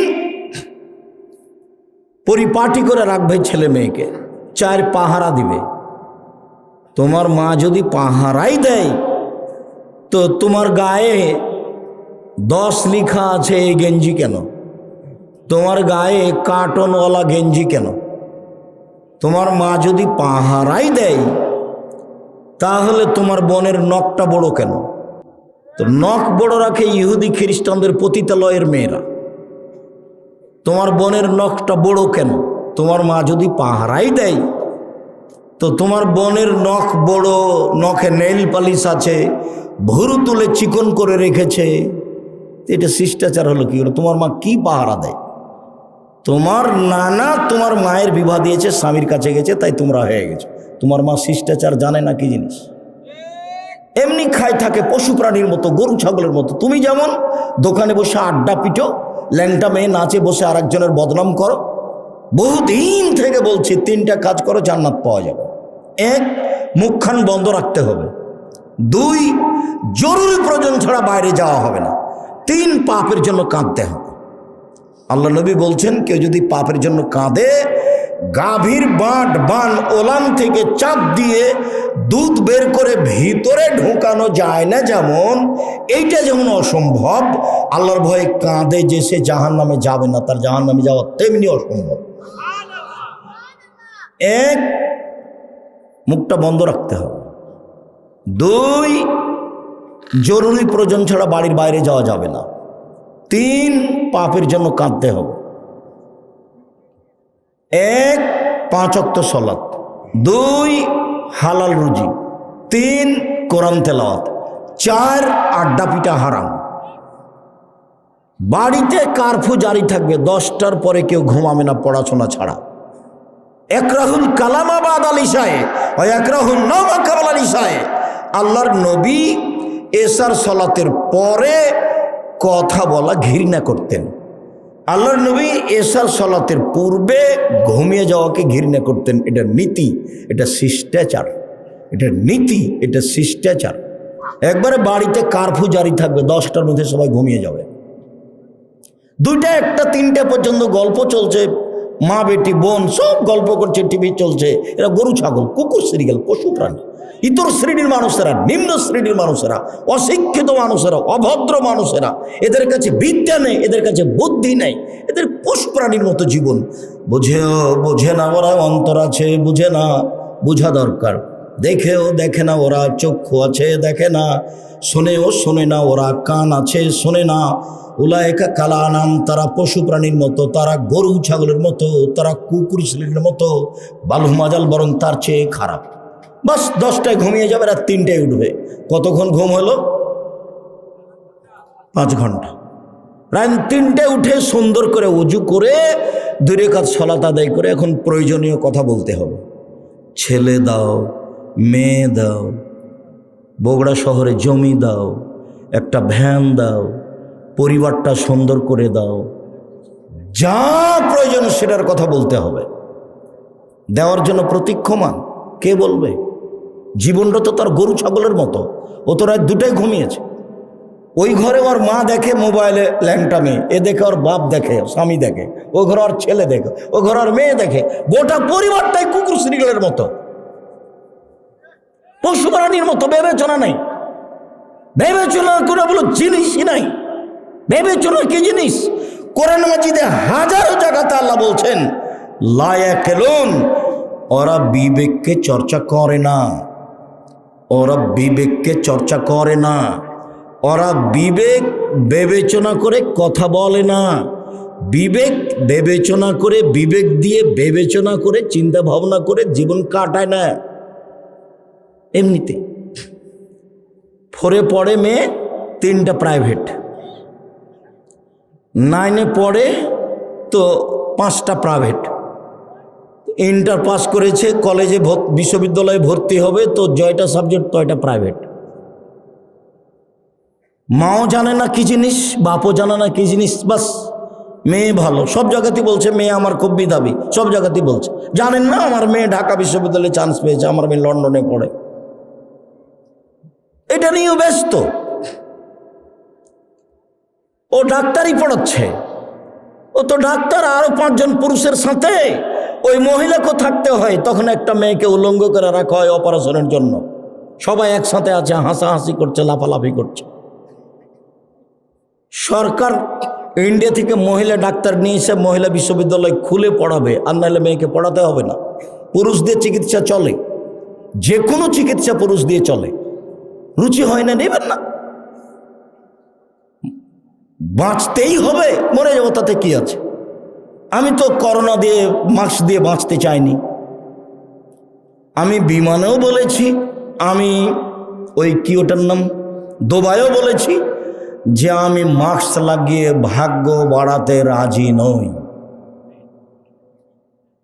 পরিপাটি করে রাখবে ছেলে মেয়েকে। 4, পাহারা দিবে। তোমার মা যদি পাহারাই দেয় তো তোমার গায়ে 10 লেখা আছে এই গেঞ্জি কেন? তোমার গায়ে কার্টনওয়ালা গেঞ্জি কেন? তোমার মা যদি পাহারাই দেয় তাহলে তোমার বোনের নখটা বড় কেন? তো নখ বড় রাখে ইহুদি খ্রিস্টানদের পতিতালয়ের মেয়েরা। তোমার বোনের নখটা বড় কেন? তোমার মা যদি পাহারাই দেয় তো তোমার বোনের নখ বড়, নখে নেইল পালিশ আছে, ভুরু তুলে চিকন করে রেখেছে, এটা শিষ্টাচার হলো কি করে? তোমার মা কি পাহারা দেয়? তোমার নানা তোমার মায়ের বিবাহ দিয়েছে, স্বামীর কাছে গেছে, তাই তোমরা হয়ে গেছো। তোমার মা শিষ্টাচার জানে না কি জিনিস? এমনি খায় থাকে পশু প্রাণীর মতো, গরু ছাগলের মতো। তুমি যেমন দোকানে বসে আড্ডা পিটো, ল্যাংটা মেয়ে নাচে বসে আরেকজনের বদনাম করো। বহুদিন থেকে বলছি 3টা কাজ করো, জান্নাত পাওয়া যাবে। 1, মুখখান বন্ধ রাখতে হবে। 2, জরুরি প্রয়োজন ছাড়া বাইরে যাওয়া হবে না। 3, পাপের জন্য কাঁদতে হবে। আল্লাহ নবী বলছেন, কেউ যদি পাপের জন্য কাঁদে, গাভীর বান ওলান থেকে চাপ দিয়ে দুধ বের করে ভিতরে ঢোকানো যায় না, যেমন এইটা যেমন অসম্ভব, আল্লাহর ভয়ে কাঁদে যে সে জাহান্নামে যাবে না, তার জাহান্নামে যাওয়া তেমনি অসম্ভব। 1, মুখটা বন্ধ রাখতে হবে। 2, জরুরি প্রয়োজন ছাড়া বাড়ির বাইরে যাওয়া যাবে না। 3, পাপের জন্য কাঁদতে হবে। 1, 5 ওয়াক্ত সালাত। 2, হালাল রুজি। 3, কোরআন তেলাওয়াত। 4, আড্ডা পিটা হারাম। বাড়িতে কারফিউ জারি থাকবে, 10টার পরে কেউ ঘুমাবে না পড়াশোনা ছাড়া। একরাহুল কালামা বাদ আল ইশায়ে ওয়া একরাহুন নাওমা কাবলা আল ইশায়ে। আল্লাহর নবী এশার সলাতের পরে কথা বলা ঘৃণা করতেন। আল্লাহর নবী এশার সলাতের পূর্বে ঘুমিয়ে যাওয়াকে ঘৃণা করতেন। এটা নীতি, এটা শিষ্টাচার, এটা নীতি, এটা শিষ্টাচার। একবারে বাড়িতে কারফিউ জারি থাকবে, 10টার মধ্যে সবাই ঘুমিয়ে যাবে। 2টা, 1টা, 3টে পর্যন্ত গল্প চলছে, মা বেটি বোন সব গল্প করছে, টিভি চলছে। এরা গরু ছাগল কুকুর সিরিয়াল পশু প্রাণী। ইতর শ্রেণীর মানুষেরা, নিম্ন শ্রেণীর মানুষেরা, অশিক্ষিত মানুষেরা, অভদ্র মানুষেরা, এদের কাছে বিদ্যা নেই, এদের কাছে বুদ্ধি নেই, এদের পশু প্রাণীর মতো জীবন। বোঝে না ওরা, অন্তর আছে বুঝে না, বোঝা দরকার। দেখেও দেখে না ওরা, চক্ষু আছে দেখে না, শোনেও শোনে না ওরা, কান আছে শোনে না। উলায়েকা কালা নাম, তারা পশু প্রাণীর মতো, তারা গরু ছাগলের মতো, তারা কুকুর শ্রেণীর মতো, বালুমাজাল বরং তার চেয়ে খারাপ। বাস 10টায় ঘুমিয়ে যাবে, রাত 3টায় উঠবে। কতক্ষণ ঘুম হলো? 5 ঘন্টা। রাত 3টায় উঠে সুন্দর করে উজু করে 2 রাকাত সালাত আদায় করে এখন প্রয়োজনীয় কথা বলতে হবে। ছেলে দাও, মেয়ে দাও, বগুড়া শহরে জমি দাও, একটা ভ্যান দাও, পরিবারটা সুন্দর করে দাও, যা প্রয়োজন সেটার কথা বলতে হবে। দেওয়ার জন্য প্রতীক্ষমান কে বলবে? জীবনটা তো তার গরু ছাগলের মতো। ও তো রাত 2টায় ঘুমিয়েছে। ওই ঘরে ওর মা দেখে মোবাইলে ল্যাংটা মেয়ে, এ দেখে ওর বাপ দেখে, স্বামী দেখে, ও ঘরে ওর ছেলে দেখে, ও ঘরে ওর মেয়ে দেখে, গোটা পরিবারটাই কুকুর শ্রীগলের মতো, পশু প্রাণীর মতো। বিবেচনা নাই, বিবেচনা করে বলো জিনিসই নাই। বিবেচনা কি জিনিস? কোরআন মাজিদে হাজারো জায়গাতে আল্লাহ বলছেন লা ইয়াকিলুন, ওরা বিবেককে চর্চা করে না, ওরা বিবেককে চর্চা করে না, ওরা বিবেক বিবেচনা করে কথা বলে না, বিবেক বিবেচনা করে, বিবেক দিয়ে বিবেচনা করে, চিন্তা ভাবনা করে জীবন কাটায় না। এমনিতে 4-এ পড়ে মেয়ে, 3টা প্রাইভেট, 9-এ পড়ে তো 5টা প্রাইভেট, ইন্টার পাস করেছে, কলেজে বিশ্ববিদ্যালয়ে ভর্তি হবে তো 6টা সাবজেক্ট, 6টা প্রাইভেট। মাও জানে না কি জিনিস, বাপও জানে না কি জিনিস। বাস মেয়ে ভালো, সব জায়গাতেই বলছে মেয়ে আমার খুব মেধাবী, সব জায়গাতেই বলছে। জানেন না আমার মেয়ে ঢাকা বিশ্ববিদ্যালয়ে চান্স পেয়েছে, আমার মেয়ে লন্ডনে পড়ে। এটা নিয়েও ব্যস্ত। ও ডাক্তারই পড়াচ্ছে, ও তো ডাক্তার, আরো 5 জন পুরুষের সাথে ওই মহিলাকেও থাকতে হয়। তখন একটা মেয়েকে উলঙ্গ করে রাখা হয় অপারেশনের জন্য। সবাই একসাথে আছে, হাসাহাসি করছে, লাফালাফি করছে। সরকার ইন্ডিয়া থেকে মহিলা ডাক্তার নিয়ে এসে মহিলা বিশ্ববিদ্যালয় খুলে পড়াবে, আর নাহলে মেয়েকে পড়াতে হবে না। পুরুষ দিয়ে চিকিৎসা চলে, যে কোনো চিকিৎসা পুরুষ দিয়ে চলে। রুচি হয় না, নেবেন না। বাঁচতেই হবে, মরে যাবো, তাতে কি আছে? আমি তো করোনা দিয়ে মাস্ক দিয়ে বাঁচতে চাইনি। আমি বিমানেও বলেছি, আমি ওই কি ওটার নাম দুবাইও বলেছি যে আমি মাস্ক লাগিয়ে ভাগ্য বাড়াতে রাজি নই।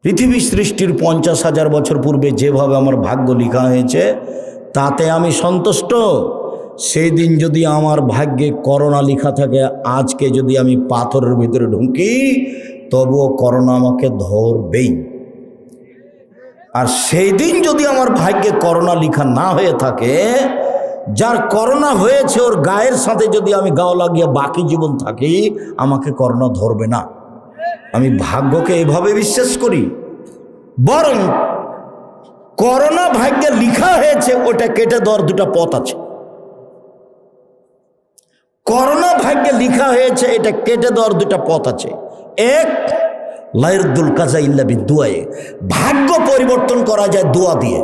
পৃথিবী সৃষ্টির 50,000 বছর পূর্বে যেভাবে আমার ভাগ্য লেখা হয়েছে তাতে আমি সন্তুষ্ট। সেই দিন যদি আমার ভাগ্যে করোনা লেখা থাকে, আজকে যদি আমি পাথরের ভিতরে ঢুকি তবুও করোনা আমাকে ধরবেই। আর সেই দিন যদি আমার ভাগ্যে করোনা লেখা না হয়ে থাকে, যার করোনা হয়েছে ওর গায়ের সাথে যদি আমি গাও লাগিয়ে বাকি জীবন থাকি, আমাকে করোনা ধরবে না। আমি ভাগ্যকে এভাবে বিশ্বাস করি। বরং করোনা ভাগ্যে লেখা হয়েছে, ওটা কেটে দেওয়ার 2টা পথ আছে। করোনা ভাগ্যে লেখা হয়েছে, এটা কেটে দেওয়ার 2টা পথ আছে। এক, লাইরদুল কাজা ইল্লা বিদুয়ায়ে, ভাগ্য পরিবর্তন করা যায় দোয়া দিয়ে।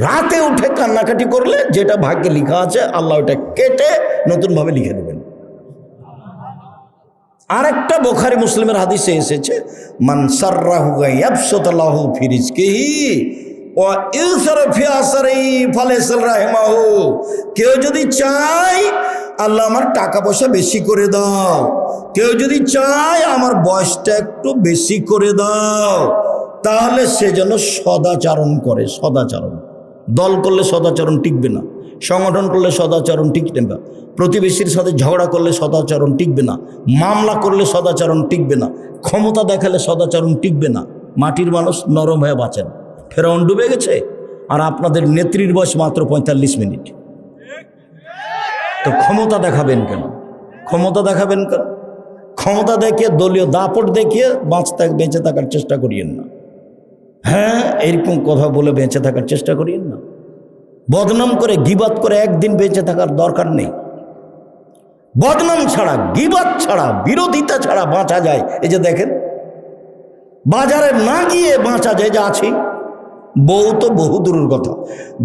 রাতে উঠে কান্নাকাটি করলে যেটা ভাগ্যে লেখা আছে আল্লাহ ওটা কেটে নতুনভাবে লিখে দেবেন। আরেকটা বুখারী মুসলিমের হাদিসে এসেছে, মান সাররাহু ইয়াবসুতাল্লাহু ফি রিজকিহি ওয়া ইউসরা ফি আসরিহি ফালাইসাল রাহিমাহু। কেউ যদি চায় আল্লাহ আমার টাকা পয়সা বেশি করে দাও, কেউ যদি চায় আমার বয়সটা একটু বেশি করে দাও, তাহলে সে যেন সদাচরণ করে। সদাচরণ, দল করলে সদাচরণ টিকবে না। সংগঠন করলে সদাচরণ টিকবে না, প্রতিবেশীর সাথে ঝগড়া করলে সদাচরণ টিকবে না, মামলা করলে সদাচরণ টিকবে না, ক্ষমতা দেখালে সদাচরণ টিকবে না। মাটির মানুষ নরম হয়ে বাঁচেন। ফেরাউন ডুবে গেছে, আর আপনাদের নেত্রীর বয়স মাত্র 45 মিনিট। তো ক্ষমতা দেখাবেন কেন? ক্ষমতা দেখাবেন কেন? ক্ষমতা দেখিয়ে, দলীয় দাপট দেখিয়ে বেঁচে থাকার চেষ্টা করিয়েন না। হ্যাঁ, এরকম কথা বলে বেঁচে থাকার চেষ্টা করিয়েন না। বদনাম করে, গিবাত করে একদিন বেঁচে থাকার দরকার নেই। বদনাম ছাড়া, গিবাত ছাড়া, বিরোধিতা ছাড়া বাঁচা যায়। এই যে দেখেন, বাজারে না গিয়ে বাঁচা যায়। যে আছি, বউ তো বহু দূরের কথা,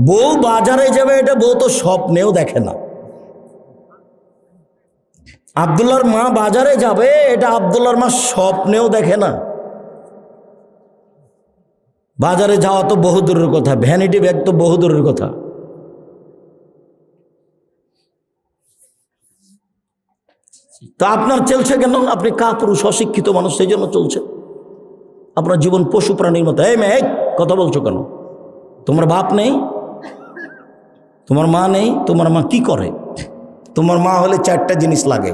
বউ বাজারে যাবে এটা বউ তো স্বপ্নেও দেখে না। আব্দুল্লাহর মা বাজারে যাবে এটা আব্দুল্লাহর মা স্বপ্নেও দেখে না। বাজারে যাওয়া তো বহু দূরের কথা, ভ্যানিটি ব্যাগ তো বহু দূরের কথা। তা আপনার চলছে কেন? আপনি কাপুরুষ, অশিক্ষিত মানুষ, সেই জন্য চলছে। আপনার জীবন পশু প্রাণীর মতো। এই মেয়ে, কথা বলছো কেন? তোমার বাপ নেই, তোমার মা নেই। তোমার মা কি করে? তোমার মা হলে 4টা জিনিস লাগে।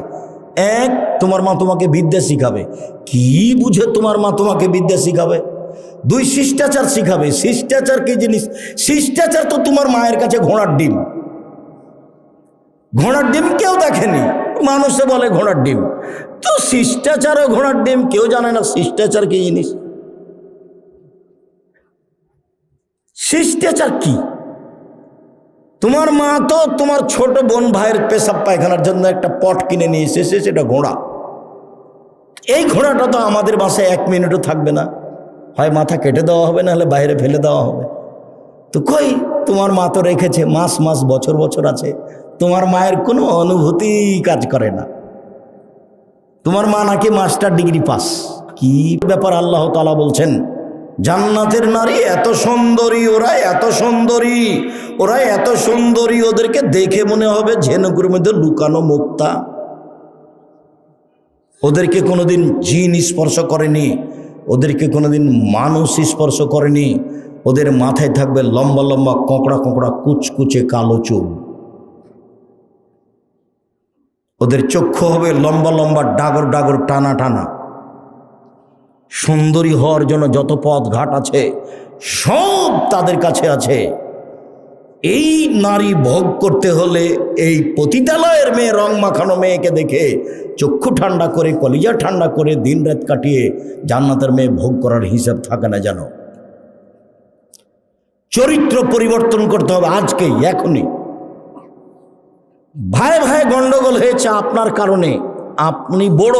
এক, তোমার মা তোমাকে বিদ্যা শিখাবে। কি বুঝে তোমার মা তোমাকে বিদ্যা শিখাবে? 2, শিষ্টাচার শিখাবে। শিষ্টাচার কি জিনিস? শিষ্টাচার তো তোমার মায়ের কাছে ঘোড়ার ডিম। ঘোড়ার ডিম কেউ দেখেনি, মানুষে বলে ঘোড়ার ডিম। তো শিষ্টাচার ও ঘোড়ার ডিম কেউ জানে না শিষ্টাচার কি জিনিস। শিষ্টাচার কি? তোমার মা তো তোমার ছোট বোন ভাইয়ের পেশাব পায়খানার জন্য একটা পট কিনে নিয়ে এসেছে, সেটা ঘোড়া। এই ঘোড়াটা তো আমাদের বাসায় 1 মিনিটও থাকবে না, হয় মাথা কেটে দেওয়া হবে, না হলে বাইরে ফেলে দেওয়া হবে। তো কই, তোমার মা তো রেখেছে, মাস মাস বছর বছর আছে। তোমার মায়ের কোনো অনুভূতি কাজ করে না। তোমার মা নাকি মাস্টার ডিগ্রি পাস। কি ব্যাপার? আল্লাহ তাআলা বলছেন, জান্নাতের নারী এত সুন্দরী, ওরা এত সুন্দরী, ওরা এত সুন্দরী, ওদেরকে দেখে মনে হবে ঝিনুকের মধ্যে লুকানো মুক্তা। ওদেরকে কোনোদিন জিন স্পর্শ করেনি, ওদেরকে কোনোদিন মানুষ স্পর্শ করেনি। ওদের মাথায় থাকবে লম্বা লম্বা কোঁকড়া কোঁকড়া কুচকুচে কালো চুল। ওদের চক্ষু হবে লম্বা লম্বা ডাগর ডাগর টানা টানা। সুন্দরী হওয়ার জন্য যত পথ ঘাট আছে সব তাদের কাছে আছে। এই নারী ভোগ করতে হলে এই পতিতালয়ের মেয়ে, রং মাখানো মেয়েকে দেখে চক্ষু ঠান্ডা করে, কলিজা ঠান্ডা করে দিন রাত কাটিয়ে জান্নাতের মেয়ে ভোগ করার হিসাব থাকে না জানো। চরিত্র পরিবর্তন করতে হবে আজকেই, এখনই। ভাই ভাই গন্ডগোল হয়েছে আপনার কারণে। আপনি বড়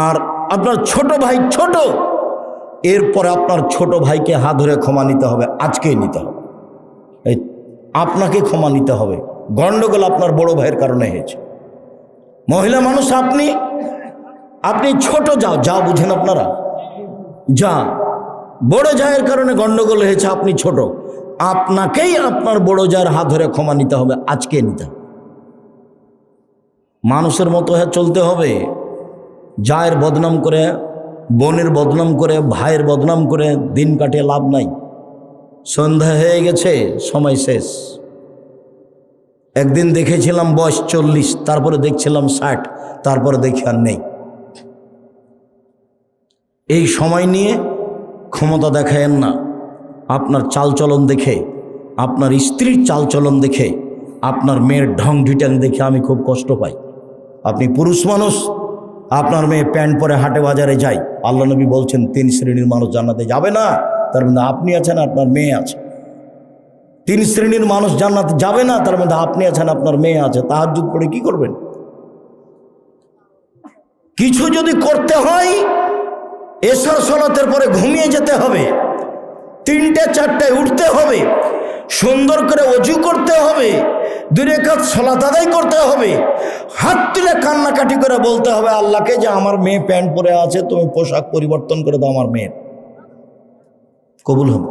আর আপনার ছোট ভাই ছোট, এরপরে আপনার ছোট ভাইকে হাত ধরে ক্ষমা নিতে হবে, আজকেই নিতে হবে। এই আপনাকে ক্ষমা নিতে হবে। গন্ডগোল আপনার বড় ভাইয়ের কারণে হয়েছে। মহিলা মানুষ আপনি ছোট, যা বুঝেন আপনারা, যা বড় জায়ের কারণে গন্ডগোল হয়েছে, আপনি ছোট, আপনাকেই আপনার বড় জায়ের হাত ধরে ক্ষমা নিতে হবে, আজকে নিতে হবে। মানুষের মতো হয়ে চলতে হবে। জায়ের বদনাম করে, বোনের বদনাম করে, ভাইয়ের বদনাম করে দিন কাটিয়ে লাভ নাই। সন্ধ্যা হয়ে গেছে, সময় শেষ। একদিন দেখেছিলাম বয়স 40, তারপরে দেখছিলাম 60, তারপরে দেখি আর নেই। এই সময় নিয়ে ক্ষমতা দেখায়েন না। আপনার চালচলন দেখে, আপনার স্ত্রীর চালচলন দেখে, আপনার মেয়ের ঢং ঢিটাং দেখে আমি খুব কষ্ট পাই। আপনি পুরুষ মানুষ, আপনার মেয়ে প্যান্ট পরে হাটে বাজারে যায়। আল্লাহ নবী বলছেন 3 শ্রেণীর মানুষ জান্নাতে যাবে না, তার মধ্যে আপনি আছেন, আপনার মেয়ে আছে। 3 শ্রেণীর মানুষ জান্নাতে যাবে না, তার মধ্যে আপনি আছেন, আপনার মেয়ে আছে। তাহাজ্জুদ পড়ে কি করবেন? কিছু যদি করতে হয় এশার সালাতের পরে ঘুমিয়ে যেতে হবে, 3টে 4টায় উঠতে হবে, সুন্দর করে ওযু করতে হবে, 2 রাকাত সালাত আদায় করতে হবে, হাত তুলে কান্নাকাটি করে বলতে হবে আল্লাহকে যে আমার মেয়ে প্যান্ট পরে আছে, তুমি পোশাক পরিবর্তন করে দাও, আমার মেয়ের কবুল হবে।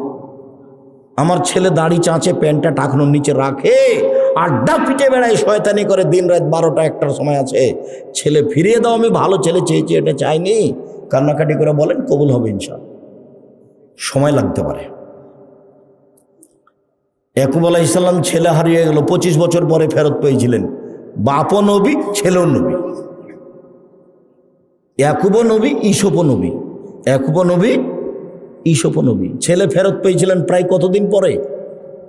আমার ছেলে দাড়ি চাঁচে, প্যান্টটা টাকনোর নিচে রাখে, আড্ডা পিটে বেড়ায়, শয়তানি করে দিন রাত 12টা 1টার সময় আছে। ছেলে ফিরিয়ে দাও, আমি ভালো ছেলে চেয়েছি, এটা চাইনি। কান্নাকাটি করে বলেন, কবুল হবে ইনশাআল্লাহ। সময় লাগতে পারে। ইয়াকুব আলাইহিস সালাম ছেলে হারিয়ে গেল, 25 বছর পরে ফেরত পেয়েছিলেন। বাপও নবী, ছেলেও নবী। ইয়াকুবও নবী, ঈসুফও নবী। ইয়াকুবও নবী, ঈসুফও নবী। ছেলে ফেরত পেয়েছিলেন প্রায় কতদিন পরে?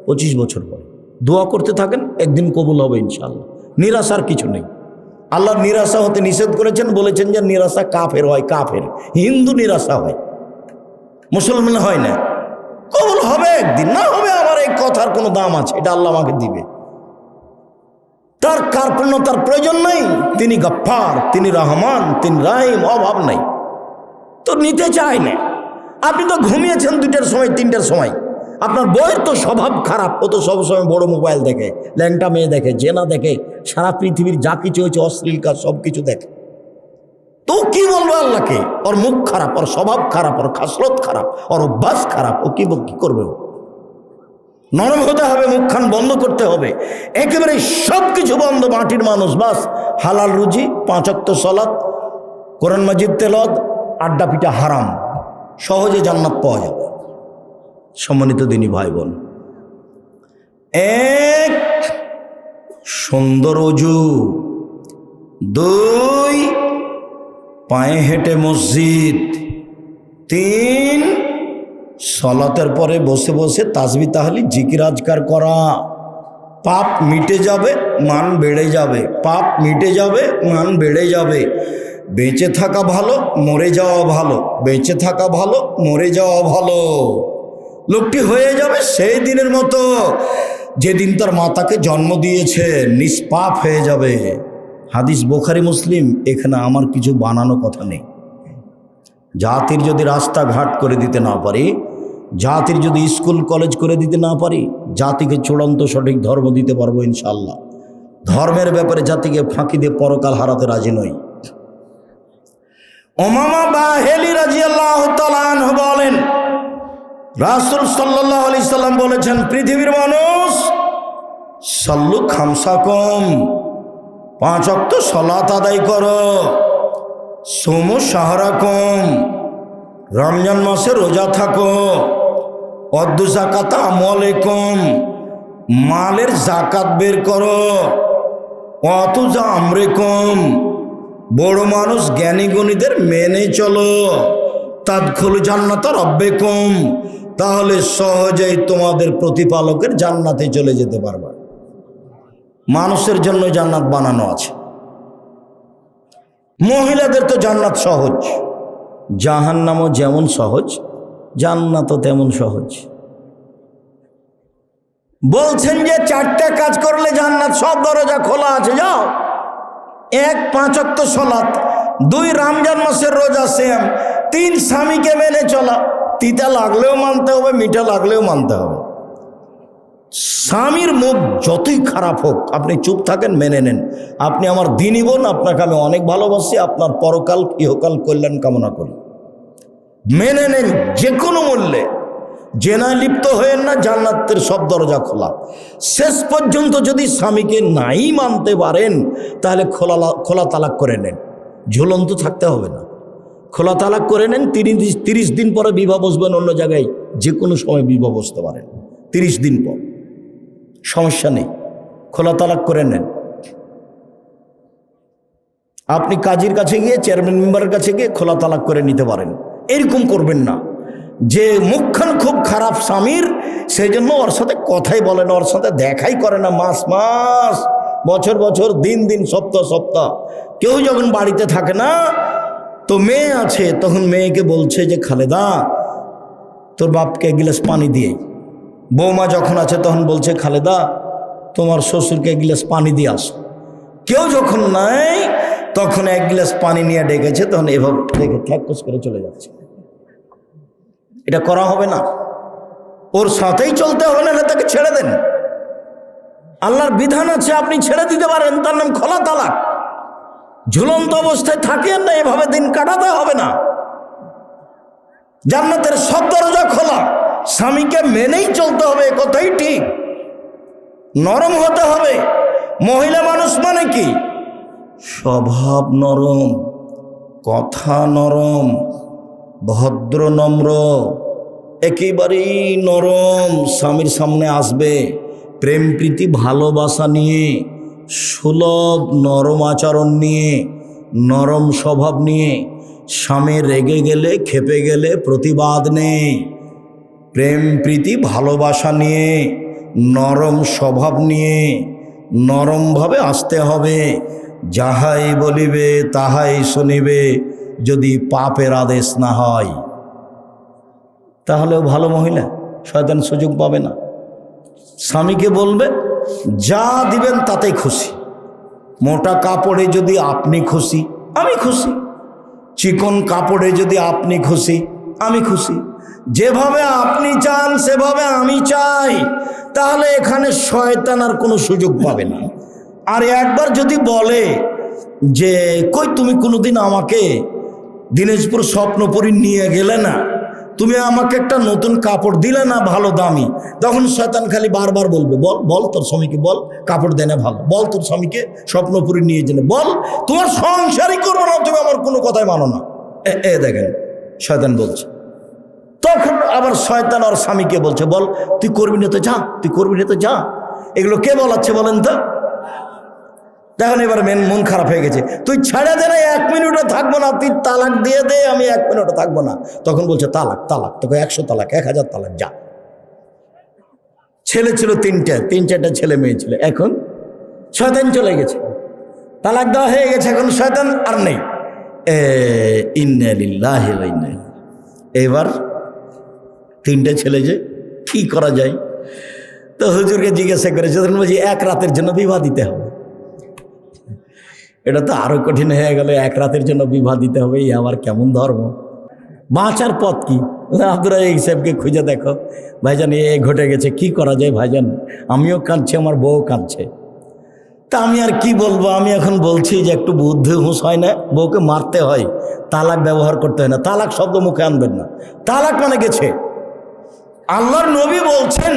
25 বছর পরে। দোয়া করতে থাকেন, একদিন কবুল হবে ইনশাআল্লাহ। নিরাশার কিছু নেই। আল্লাহ নিরাশা হতে নিষেধ করেছেন, বলেছেন যে নিরাশা কাফের হয়, কাফের। হিন্দু নিরাশা হয়, মুসলমান হয় না। কবুল হবে একদিন, না হবে আমার এই কথার কোনো দাম আছে, এটা আল্লাহ আমাকে দিবে। তার কার্পণ্যতার প্রয়োজন নাই। তিনি গফফার, তিনি রহমান, তিনি রাহিম, অভাব নাই। তো নিতে চায় না। আপনি তো ঘুমিয়েছেন 2টার সময়, 3টার সময়। আপনার বইয়ের তো স্বভাব খারাপ, ও তো সবসময় বড় মোবাইল দেখে, ল্যাংটা মেয়ে দেখে, জেনা দেখে, সারা পৃথিবীর যা কিছু হয়েছে অশ্লীল কাজ সব কিছু দেখে। তো কি বলবো আল্লাহকে? ওর মুখ খারাপ, ওর স্বভাব খারাপ, ওর খাসলত খারাপ, ওর অভ্যাস খারাপ। ও কি করবে? নরম হতে হবে, মুখখান বন্ধ করতে হবে, একেবারে সব কিছু বন্ধ। মাটির মানুষ, বাস হালাল রুজি, 5 ওয়াক্ত সালাত, কোরআন মাজিদ তেলাওয়াত, আড্ডা পিটা হারাম। সহজে জান্নাত পাওয়া যাবে। সম্মানিত দিনী ভাই বোন, 1 সুন্দর ওযু, 2 পায়ে হেঁটে মসজিদ, 3 সালাতের পরে বসে বসে তাসবিহ তাহলিল জিকির আজকার করা। পাপ মিটে যাবে, মান বেড়ে যাবে। পাপ মিটে যাবে, মান বেড়ে যাবে। বেঁচে থাকা ভালো, মরে যাওয়া ভালো। বেঁচে থাকা ভালো, মরে যাওয়া ভালো। লোকটি হয়ে যাবে সেই দিনের মতো যেদিন তার মাতাকে জন্ম দিয়েছে, নিষ্পাপ হয়ে যাবে। হাদিস বুখারী মুসলিম। এখানে আমার কিছু বানানো কথা নেই। জাতির যদি রাস্তাঘাট করে দিতে না পারি, জাতির যদি স্কুল কলেজ করে দিতে না পারি, জাতিকে চূড়ান্ত সঠিক ধর্ম দিতে পারবো ইনশাআল্লাহ। ধর্মের ব্যাপারে জাতিকে ফাঁকি দিয়ে পরকাল হারাতে রাজি নই। উমামা বাহিলি রাদিয়াল্লাহু তাআলা আনহু বলেন, রাসূল সাল্লাল্লাহু আলাইহি সাল্লাম বলেছেন, পৃথিবীর মানুষ সাল্লু খামসাকুম, 5 ওয়াক্ত সালাত আদায় করো। সুমু শাহরাকুম, রমজান মাসে রোজা থাকো। অদ্দু যাকাত আমওয়ালিকুম, মালের যাকাত বের করো। অতুজা আমরিকুম, বড় মানুষ জ্ঞানী গুণীদের মেনে চলো। তাদখুলু জান্নাতা রাব্বিকুম, তাহলে সহজেই তোমাদের প্রতিপালকের জান্নাতে চলে যেতে পারবে। মানুষের জন্য জান্নাত বানানো আছে। মহিলাদের তো জান্নাত সহজ, জাহান্নামও যেমন সহজ, জান্নাতও তেমন সহজ। বলছেন যে 4টা কাজ করলে জান্নাত, সব দরজা খোলা আছে, যাও। 1 5 ওয়াক্ত সালাত, 2 রমজান মাসের রোজা, সিয়াম, 3 স্বামীকে মেনে চলা। তিতা লাগলেও মানতে হবে, মিঠা লাগলেও মানতে হবে। স্বামীর মুখ যতই খারাপ হোক, আপনি চুপ থাকেন, মেনে নেন। আপনি আমার দিনী বোন, আপনাকে আমি অনেক ভালোবাসি, আপনার পরকাল ইহকাল কল্যাণ কামনা করি। মেনে নেন যে কোনো মূল্যে। জেনায় লিপ্ত হয়েন না, জান্নাতের সব দরজা খোলা। শেষ পর্যন্ত যদি স্বামীকে নাই মানতে পারেন, তাহলে খোলা তালাক করে নেন। ঝুলন্ত থাকতে হবে না, খোলা তালাক করে নেন। 30 দিন পরে বিবাহ বসবেন অন্য জায়গায়, যে কোনো সময় বিবাহ বসতে পারেন। 30 দিন পর সমস্যা নেই, খোলা তালাক করে নেন। আপনি কাজীর কাছে গিয়ে, চেয়ারম্যান মেম্বারের কাছে গিয়ে খোলা তালাক করে নিতে পারেন। এরকম করবেন না যে মুখখান খুব খারাপ স্বামীর, সেই জন্য ওর সাথে কথাই বলে না, ওর সাথে দেখাই করে না, মাস মাস, বছর বছর, দিন দিন, সপ্তাহ সপ্তাহ। কেউ যখন বাড়িতে থাকে না, তো মেয়ে আছে, তখন মেয়েকে বলছে যে খালেদা তোর বাপকে 1 গ্লাস পানি দিয়ে। বৌমা যখন আছে তখন বলছে খালেদা তোমার শ্বশুরকে 1 গ্লাস পানি দিয়ে আসো। কেউ যখন নাই তখন 1 গ্লাস পানি নিয়ে ডেকেছে, তখন এভাবে দেখে ঠ্যাকস করে চলে যাচ্ছে। এটা করা হবে না, ওর সাথেই চলতে হবে, না তাকে ছেড়ে দেন। আল্লাহর বিধান আছে, আপনি ছেড়ে দিতে পারেন, তার নাম খোলা তালাক। ঝুলন্ত অবস্থায় থাকেন না, এভাবে দিন কাটাতে হবে না। জান্নাতের সব দরজা খোলা, স্বামীকে মেনেই চলতে হবে, কথাই ঠিক। নরম হতে হবে। মহিলা মানুষ মানে কি? স্বভাব নরম, কথা নরম, ভদ্র নম্র, একেবারেই নরম স্বামীর সামনে আসবে, প্রেম প্রীতি ভালোবাসা নিয়ে, সুলভ নরম আচরণ নিয়ে, নরম স্বভাব নিয়ে। স্বামী রেগে গেলে, খেপে গেলে প্রতিবাদ নেই। প্রেম প্রীতি ভালোবাসা নিয়ে, নরম স্বভাব নিয়ে, নরমভাবে আসতে হবে। যাহাই বলিবে তাহাই শুনিবে, যদি পাপের আদেশ না হয়। তাহলেও ভালো মহিলা, শয়তান সুযোগ পাবে না। স্বামীকে বলবে যা দিবেন তাতেই খুশি। মোটা কাপড়ে যদি আপনি খুশি, আমি খুশি। চিকন কাপড়ে যদি আপনি খুশি, আমি খুশি। যেভাবে আপনি চান সেভাবে আমি চাই, তাহলে এখানে শয়তান আর কোনো সুযোগ পাবে না। আর একবার যদি বলে যে কই তুমি কোনোদিন আমাকে দিনাজপুর স্বপ্নপুরী নিয়ে গেলে না, তুমি আমাকে একটা নতুন কাপড় দিলে না ভালো দামি, তখন শয়তান খালি বারবার বলবে বল বল তোর স্বামীকে বল কাপড় দেনে ভালো, বল তোর স্বামীকে স্বপ্নপুরী নিয়ে যেতে বল, তোমার সংসারই করবো না, তুমি আমার কোনো কথাই মানো না। দেখেন শয়তান বলছে। তখন আবার শয়তান আর স্বামীকে বলছে বল তুই করবি না তো যা, তুই করবি না তো যা। এগুলো কে বলাচ্ছে বলেন তো? দেখুন এবার মন খারাপ হয়ে গেছে, তুই ছেড়ে দে না, 1 মিনিটও থাকবো না, তুই তালাক দিয়ে দে, আমি 1 মিনিটও থাকবো না। তখন বলছে তালাক তালাক, তোকে 100 তালাক, 1000 তালাক, যা। ছেলে ছিল 3-4টা ছেলে মেয়ে ছিল, এখন শয়তান চলে গেছে, তালাক দেওয়া হয়ে গেছে, এখন শয়তান আর নেই। ইন্না লিল্লাহি ওয়া ইন্না ইলাইহি। এবার 3টে ছেলে, যে কি করা যায়? তো হুজুরকে জিজ্ঞাসা করেছে, বলছি 1 রাতের জন্য বিবাহ দিতে হবে। এটা তো আরো কঠিন হয়ে গেল, 1 রাতের জন্য বিবাহ দিতে হবে, এই আবার কেমন ধর্ম? বাঁচার পথ কি? আব্দুর রাজ্জাক সাহেবকে খুঁজে দেখো, ভাইজান এ ঘটে গেছে, কি করা যায় ভাইজান? আমিও কাঁদছি, আমার বউ কাঁদছে। তা আমি আর কি বলবো? আমি এখন বলছি যে একটু বুদ্ধি হুঁশ হয় না, বউকে মারতে হয়, তালাক ব্যবহার করতে হয় না, তালাক শব্দ মুখে আনবেন না। তালাক মানে গেছে। আল্লাহর নবী বলছেন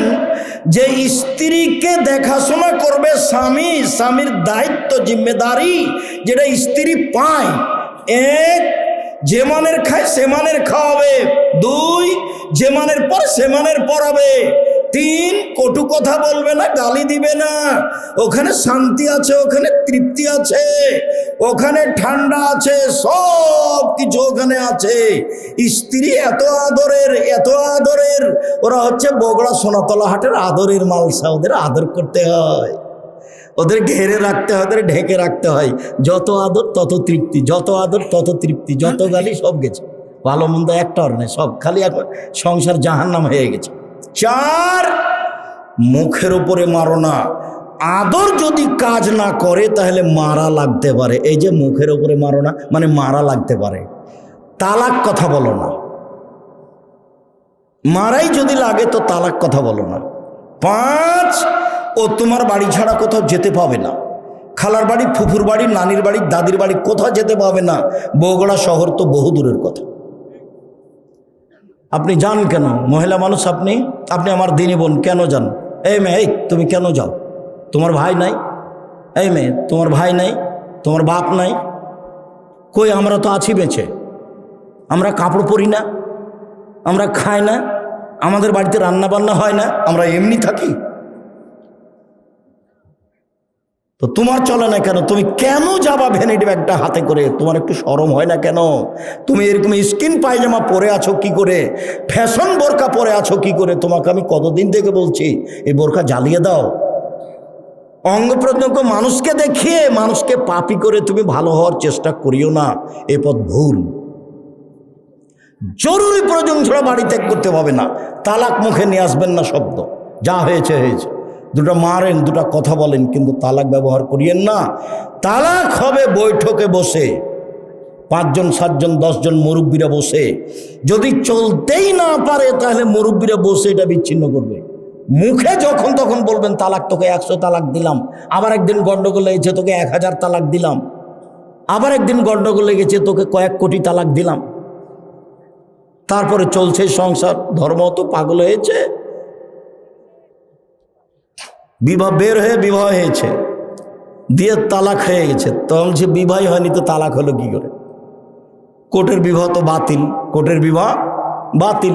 যে স্ত্রীকে দেখাশোনা করবে স্বামী, স্বামীর দায়িত্ব জিম্মেদারি যেটা স্ত্রী পায়। 1, যে মানের খায় সে মানের খাওয়াবে। 2, যে মানের পর সে মানের পড়াবে। 3, কটু কথা বলবে না, গালি দিবে না। ওখানে শান্তি আছে, ওখানে তৃপ্তি আছে, ওখানে ঠান্ডা আছে, সব কিছু ওখানে আছে। স্ত্রী এত আদরের, এত আদরের, ওরা হচ্ছে বগুড়া সোনাতলা হাটের আদরের মালসা, ওদের আদর করতে হয়, ওদের ঘেরে রাখতে হয়, ওদের ঢেকে রাখতে হয়। যত আদর তত তৃপ্তি, যত আদর তত তৃপ্তি, যত গালি সব গেছে, ভালো মন্দ একটা আর নেই, সব খালি এখন সংসার জাহান্নাম হয়ে গেছে। 4, মুখের উপরে মারো না। আদর যদি কাজ না করে তাহলে মারা লাগতে পারে। এই যে মুখের উপরে মারো না মানে মারা লাগতে পারে। তালাক কথা বলো না, মারাই যদি লাগে তো তালাক কথা বলো না। 5, ও তোমার বাড়ি ছাড়া কোথাও যেতে পাবে না। খালার বাড়ি, ফুফুর বাড়ি, নানির বাড়ি, দাদির বাড়ি কোথাও যেতে পাবে না। বগুড়া শহর তো বহু দূরের কথা। আপনি যান কেন? মহিলা মানুষ আপনি, আপনি আমার দিনী বোন, কেন যান? এই মেয়ে, এই তুমি কেন যাও? তোমার ভাই নাই? এই মেয়ে, তোমার ভাই নাই, তোমার বাপ নাই? কই, আমরা তো আছি বেঁচে, আমরা কাপড় পরি না, আমরা খাই না, আমাদের বাড়িতে রান্না বান্না হয় না, আমরা এমনি থাকি। তো তোমার চলে না কেন? তুমি কেন যাবা ভ্যানিটি ব্যাগটা হাতে করে? তোমার একটু শরম হয় না কেন? তুমি এরকম স্কিন পায়জামা পরে আছো কি করে? ফ্যাশন বোরকা পরে আছো কি করে? তোমাকে আমি কতদিন থেকে বলছি এই বোরকা জ্বালিয়ে দাও। অঙ্গ প্রত্যঙ্গ মানুষকে দেখিয়ে মানুষকে পাপী করে তুমি ভালো হওয়ার চেষ্টা করিও না, এ পথ ভুল। জরুরি প্রয়োজন ছাড়া বাড়ি ত্যাগ করতে হবে না। তালাক মুখে নিয়ে আসবেন না শব্দ, যা হয়েছে হয়েছে। 2টা মারেন, 2টা কথা বলেন, কিন্তু তালাক ব্যবহার করিয়েন না। তালাক হবে বৈঠকে বসে, 5 জন 7 জন 10 জন মুরব্বীরা বসে। যদি চলতেই না পারে তাহলে মুরব্বীরা বসে এটা বিচ্ছিন্ন করবে। মুখে যখন তখন বলবেন তালাক, তোকে 100 তালাক দিলাম। আবার একদিন গন্ডগোল লেগেছে, তোকে 1000 তালাক দিলাম। আবার একদিন গন্ডগোল লেগেছে, তোকে কয়েক কোটি তালাক দিলাম। তারপরে চলছে সংসার। ধর্ম তো পাগল হয়েছে। বিবাহ বের হয়ে বিবাহ হয়েছে, দিয়ে তালাক হয়ে গেছে। তখন সে বিবাহ হয়নি তো তালাক হলো কি করে? কোর্টের বিবাহ তো বাতিল, কোর্টের বিবাহ বাতিল।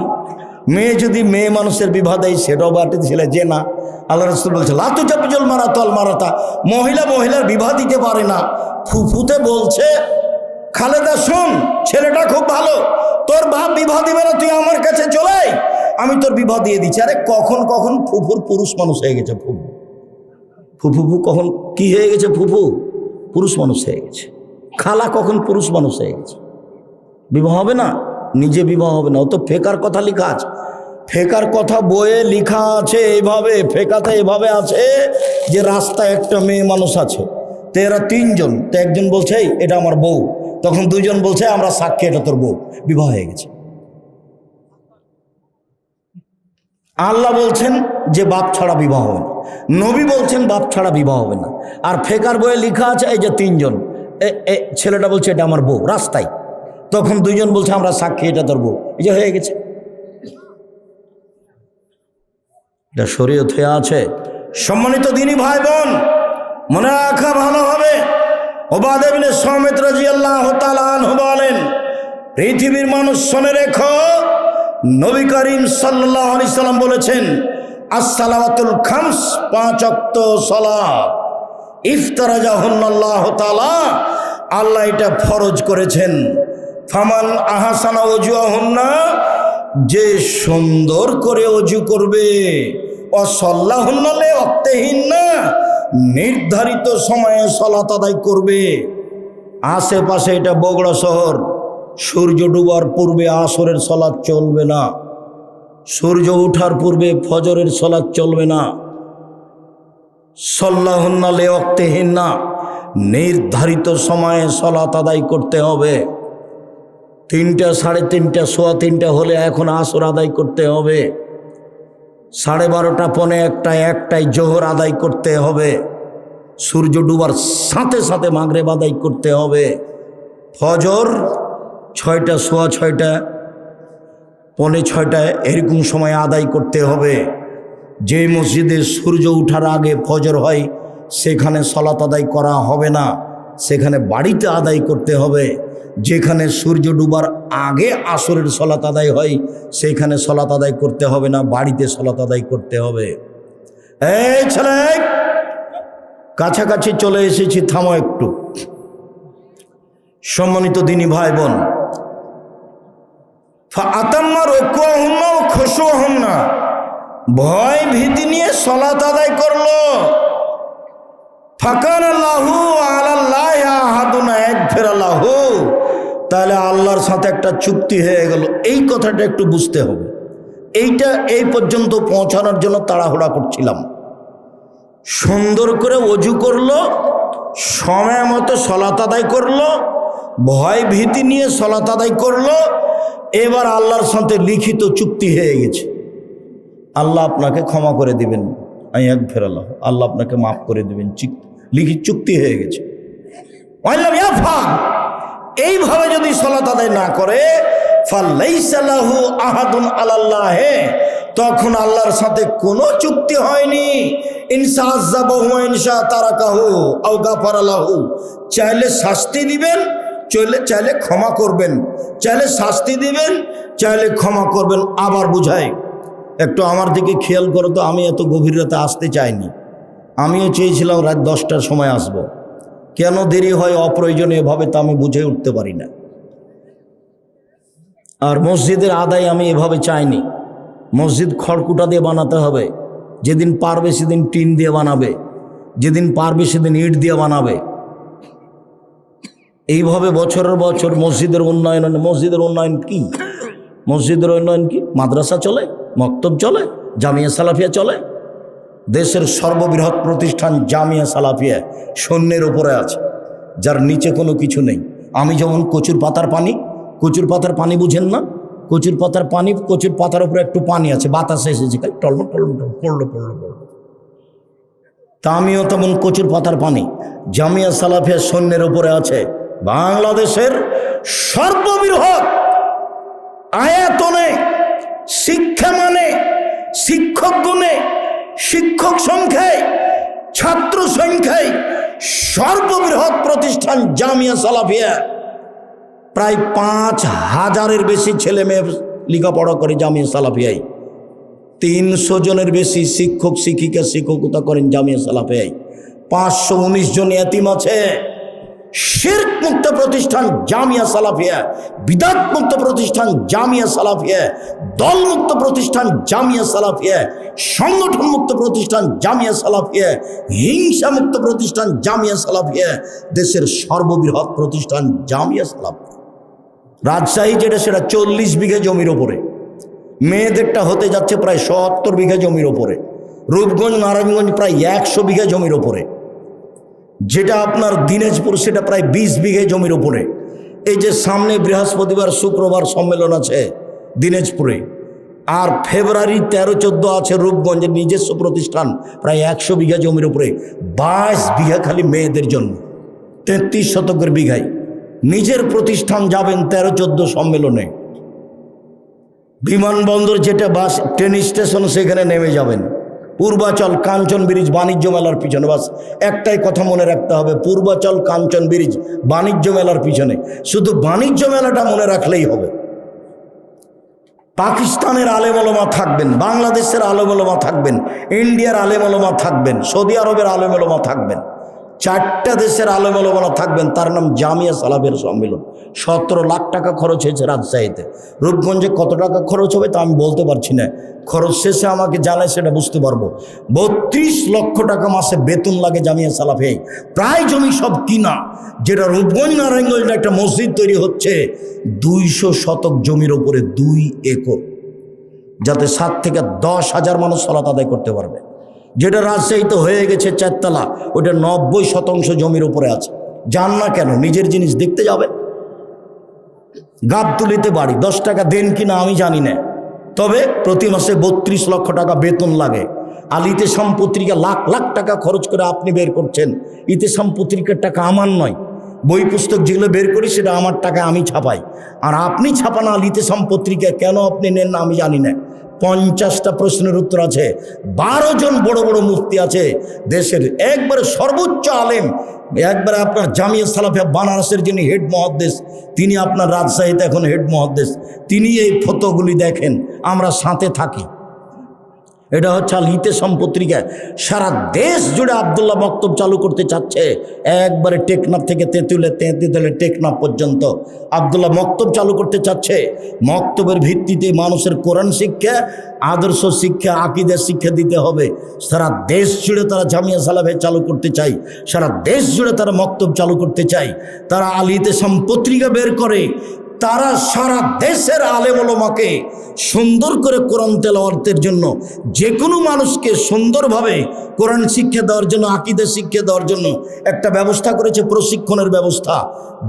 মেয়ে যদি মেয়ে মানুষের বিবাহ দেয় সেটাও বাড়িতে ছেলে যে না, আল্লাহ রাসূল বলছে লা তুজাব্বিজুল মারাতু আল মারাতা, মহিলা মহিলার বিবাহ দিতে পারে না। ফুফুতে বলছে খালেদা শোন, ছেলেটা খুব ভালো, তোর বাপ বিবাহ দিবে না, তুই আমার কাছে চলে আয়, আমি তোর বিবাহ দিয়ে দিচ্ছি। আরে কখন কখন ফুফুর পুরুষ মানুষ হয়ে গেছে, ফুফু কখন কি হয়ে গেছে, ফুফু পুরুষ মানুষ হয়ে গেছে, খালা কখন পুরুষ মানুষ হয়ে গেছে, বিবাহ হবে না, নিজে বিবাহ হবে না। ও তো ফেকার কথা লেখা আছে, ফেকার কথা বইয়ে লেখা আছে এইভাবে, ফেকাতে এভাবে আছে যে রাস্তায় একটা মেয়ে মানুষ আছে, তো এরা তিনজন, তো একজন বলছে এটা আমার বউ, তখন দুইজন বলছে আমরা সাক্ষী এটা তোর বউ, বিবাহ হয়ে গেছে। আল্লাহ বলছেন যে বাপ ছাড়া বিবাহ হবে না, নবী বলছেন বাপ ছাড়া বিবাহ হবে না, আর ফেকার বইয়ে লেখা আছে এই যে তিনজন, ছেলেটা বলছে এটা আমার বউ রাস্তায়, তখন দুইজন বলছে আমরা সাক্ষী এটা তোর বউ, এই যে হয়ে গেছে। এটা শরীয়ত হয়ে আছে। সম্মানিত দিনী ভাই বোন, মনে রাখা ভালো হবে, উবাদা ইবনে সামিত রাদিয়াল্লাহু তাআলা আনহু বলেন, পৃথিবীর মানুষ শুনে রেখো, নবী করিম সাল্লাল্লাহু আলাইহি সাল্লাম বলেছেন as-সালাওয়াতুল খামস, 5 ওয়াক্ত সালাত, ইফতারাজাহুল্লাহু তাআলা, আল্লাহ এটা ফরজ করেছেন। ফামান আহসানা ওযুহুন্না, যে সুন্দর করে ওযু করবে, ওয়াসাল্লাহুন্না লিওয়াক্তিহিন্না, নির্ধারিত সময়ে সালাত আদায় করবে। আশেপাশে এটা বগুড়া শহর, সূর্য ডুবার পূর্বে আসরের সালাত চলবে না, সূর্য ওঠার পূর্বে ফজরের সালাত চলবে না। সাল্লাহুন্না লিওয়াক্তিহিন্না, নির্ধারিত সময়ে সালাত আদায় করতে হবে। 3টা, 3:30, 3:15 হলে এখন আসর আদায় করতে হবে, 12:30, 1:45, 1টায় জোহর আদায় করতে হবে, সূর্য ডুবার সাথে সাথে মাগরিব আদায় করতে হবে, ফজর 6টা, 6:15, 5:45 এরকম সময় আদায় করতে হবে। যে মসজিদে সূর্য ওঠার আগে ফজর হয় সেখানে সালাত আদায় করা হবে না, সেখানে বাড়িতে আদায় করতে হবে। যেখানে সূর্য ডুবার আগে আসরের সালাত আদায় হয় সেখানে সালাত আদায় করতে হবে না, বাড়িতে সালাত আদায় করতে হবে। এই ছেলে, কাছাকাছি চলে এসেছি, থামো একটু। সম্মানিত দিনী ভাই বোন, ফাআতাম্মা রুকুহুন্না ওয়া খুশুহুন্না, ভয় ভীতি নিয়ে সালাত আদায় করলো। ফাকানা লাহু আলাল্লাহি আহাদুন ইয়াগফিরা লাহু, তাহলে আল্লাহর সাথে একটা চুক্তি হয়ে গেল। এই কথাটা একটু বুঝতে হবে, এইটা এই পর্যন্ত পৌঁছানোর জন্য তাড়াহুড়া করছিলাম। সুন্দর করে ওযু করলো, সময় মতো সালাত আদায় করলো, ভয় ভীতি নিয়ে সালাত আদায় করলো, এবার আল্লাহর সাথে লিখিত চুক্তি হয়ে গেছে। আল্লাহ আপনাকে ক্ষমা করে দিবেন, ইয়াগফিরাল্লাহ, আল্লাহ আপনাকে মাফ করে দিবেন, লিখিত চুক্তি হয়ে গেছে। এইভাবে যদি সালাত আদায় না করে, ফালাইসা লাহু আহাদুন আলাল্লাহ, তখন আল্লাহর সাথে কোনো চুক্তি হয়নি। ইনসা আযাবাহু ওয়া ইনসা তারাকাহু আও গাফারা লাহু, চাইলে শাস্তি দিবেন, চাইলে ক্ষমা করবেন, চাইলে শাস্তি দিবেন, চাইলে ক্ষমা করবেন। আবার বুঝাই, একটু আমার দিকে খেয়াল করো তো, আমি এত গভীর রাতে আসতে চাইনি, আমিও চেয়েছিলাম রাত 10টার সময় আসব। কেন দেরি হয় অপ্রয়োজনীয়ভাবে তা আমি বুঝে উঠতে পারি না। আর মসজিদের আদায় আমি এভাবে চাইনি, মসজিদ খড়কুটা দিয়ে বানাতে হবে, যেদিন পারবে সেদিন টিন দিয়ে বানাবে, যেদিন পারবে সেদিন ইট দিয়ে বানাবে। এইভাবে বছরের বছর মসজিদের উন্নয়ন। মসজিদের উন্নয়ন কি? মসজিদের উন্নয়ন কি? মাদ্রাসা চলে, মক্তব চলে, জামিয়া সালাফিয়া চলে। দেশের সর্ববৃহৎ প্রতিষ্ঠান জামিয়া সালাফিয়া শূন্যের উপরে আছে, যার নিচে কোনো কিছু নেই। আমি যেমন কচুর পাতার পানি বুঝেন না? কচুর পাতার পানি, কচুর পাতার উপরে একটু পানি আছে, বাতাসে এসেছে, টলমল টলমল পড়লো। তা আমিও তেমন কচুর পাতার পানি, জামিয়া সালাফিয়া শূন্যের উপরে আছে। বাংলাদেশের সর্ববৃহৎ আয়াতনে, শিক্ষা মানে, শিক্ষক গুণে, শিক্ষক সংখ্যায়, ছাত্র সংখ্যায় সর্ববৃহৎ প্রতিষ্ঠান জামিয়া সালাফিয়া। প্রায় 5000-এর বেশি ছেলে মেয়ে লেখাপড়া করে জামিয়া সালাফিয়ায়, 300 জনের বেশি শিক্ষক শিক্ষিকা শিক্ষকতা করেন জামিয়া সালাফিয়ায়, 519 জন এতিম আছে। শিরক মুক্ত প্রতিষ্ঠান জামিয়া সালাফিয়া, বিদআত মুক্ত প্রতিষ্ঠান জামিয়া সালাফিয়া, দল মুক্ত প্রতিষ্ঠান জামিয়া সালাফিয়া, সংগঠন মুক্ত প্রতিষ্ঠান জামিয়া সালাফিয়া, হিংসা মুক্ত প্রতিষ্ঠান জামিয়া সালাফিয়া, দেশের সর্ববৃহৎ প্রতিষ্ঠান জামিয়া সালাফিয়া। রাজশাহী যেটা সেটা 40 বিঘা জমির ওপরে, মেয়েদেরটা হতে যাচ্ছে প্রায় 70 বিঘা জমির ওপরে, রূপগঞ্জ নারায়ণগঞ্জ প্রায় 100 বিঘা জমির ওপরে, যেটা আপনার দিনাজপুর সেটা প্রায় 20 বিঘা জমির ওপরে। এই যে সামনে বৃহস্পতিবার শুক্রবার সম্মেলন আছে দিনাজপুরে, আর ফেব্রুয়ারি 13-14 আছে রূপগঞ্জের নিজস্ব প্রতিষ্ঠান প্রায় 100 বিঘা জমির উপরে, 22 বিঘা খালি মেয়েদের জন্য, 33 শতকের বিঘায় নিজের প্রতিষ্ঠান যাবেন 13-14 সম্মেলনে। বিমানবন্দর যেটা বাস ট্রেন স্টেশন সেখানে নেমে যাবেন, পূর্বাচল কাঞ্চন ব্রিজ বাণিজ্য মেলার পিছনে, বাস একটাই কথা মনে রাখতে হবে, পূর্বাচল কাঞ্চন ব্রিজ বাণিজ্য মেলার পিছনে, শুধু বাণিজ্য মেলাটা মনে রাখলেই হবে। পাকিস্তানের আলেম ওলামা থাকবেন, বাংলাদেশের আলেম ওলামা থাকবেন, ইন্ডিয়ার আলেম ওলামা থাকবেন, সৌদি আরবের আলেম ওলামা থাকবেন, 4টা দেশের আলেম ওলামা থাকবেন। তার নাম জামিয়া সালাফের সম্মেলন। 17 লাখ টাকা খরচ হয়েছে রাজশাহীতে। রূপগঞ্জে কত টাকা খরচ হবে তা আমি বলতে পারছি না, খরচ শেষে আমাকে জানায় সেটা বুঝতে পারবো। 32 লক্ষ টাকা মাসে বেতন লাগে জামিয়া সালাফে। প্রায় জমি সব কিনা, যেটা রূপগঞ্জ নারায়ণগঞ্জ একটা মসজিদ তৈরি হচ্ছে 200 শতক জমির ওপরে 2 একর, যাতে 7 থেকে 10 হাজার মানুষ সালাত আদায় করতে পারবে। যেটা রাজশাহীতে হয়ে গেছে 4 তলা, ওটা 90% জমির উপরে আছে। যান না কেন, নিজের জিনিস দেখতে যাবে। গাবতলিতে বাড়ি, 10 টাকা দেন কিনা আমি জানি না, তবে প্রতি মাসে 32 লক্ষ টাকা বেতন লাগে। আর ইতেসাম পত্রিকা লাখ লাখ টাকা খরচ করে আপনি বের করছেন। ইতেসাম পত্রিকার টাকা আমার নয়, বই পুস্তক যেগুলো বের করি সেটা আমার টাকা, আমি ছাপাই। আর আপনি ছাপানো আল ইতেসাম পত্রিকা কেন আপনি নেন না আমি জানি না। 50টা প্রশ্নের উত্তর আছে। 12 জন বড় বড় মুফতি আছে দেশের, একবারে সর্বোচ্চ আলেম, একবারে আপনার জামিয়া সালাফিয়া বানারসের যিনি হেড মুহাদ্দিস, তিনি আপনার রাজশাহীতে এখন হেড মুহাদ্দিস, তিনি এই ফতোগুলি দেখেন, আমরা সাথে থাকি। এটা হচ্ছে আল ইতেসাম পত্রিকা। সারা দেশ জুড়ে আব্দুল্লাহ মক্তব চালু করতে চাচ্ছে, একবারে টেকনাফ থেকে তেঁতুলে টেকনাফ পর্যন্ত আব্দুল্লাহ মক্তব চালু করতে চাচ্ছে। মক্তবের ভিত্তিতে মানুষের কোরআন শিক্ষা, আদর্শ শিক্ষা, আকীদা শিক্ষা দিতে হবে। সারা দেশ জুড়ে তারা জামিয়া সালাফে চালু করতে চায়, সারা দেশ জুড়ে তারা মক্তব চালু করতে চায়। তারা আল ইতেসাম পত্রিকা বের করে, তারা সারা দেশের আলেম ওলামাকে সুন্দর করে কোরআন তেলাওয়াতের জন্য, যে কোনো মানুষকে সুন্দরভাবে কোরআন শিক্ষা দেওয়ার জন্য, আকীদা শিক্ষা দেওয়ার জন্য একটা ব্যবস্থা করেছে, প্রশিক্ষণের ব্যবস্থা।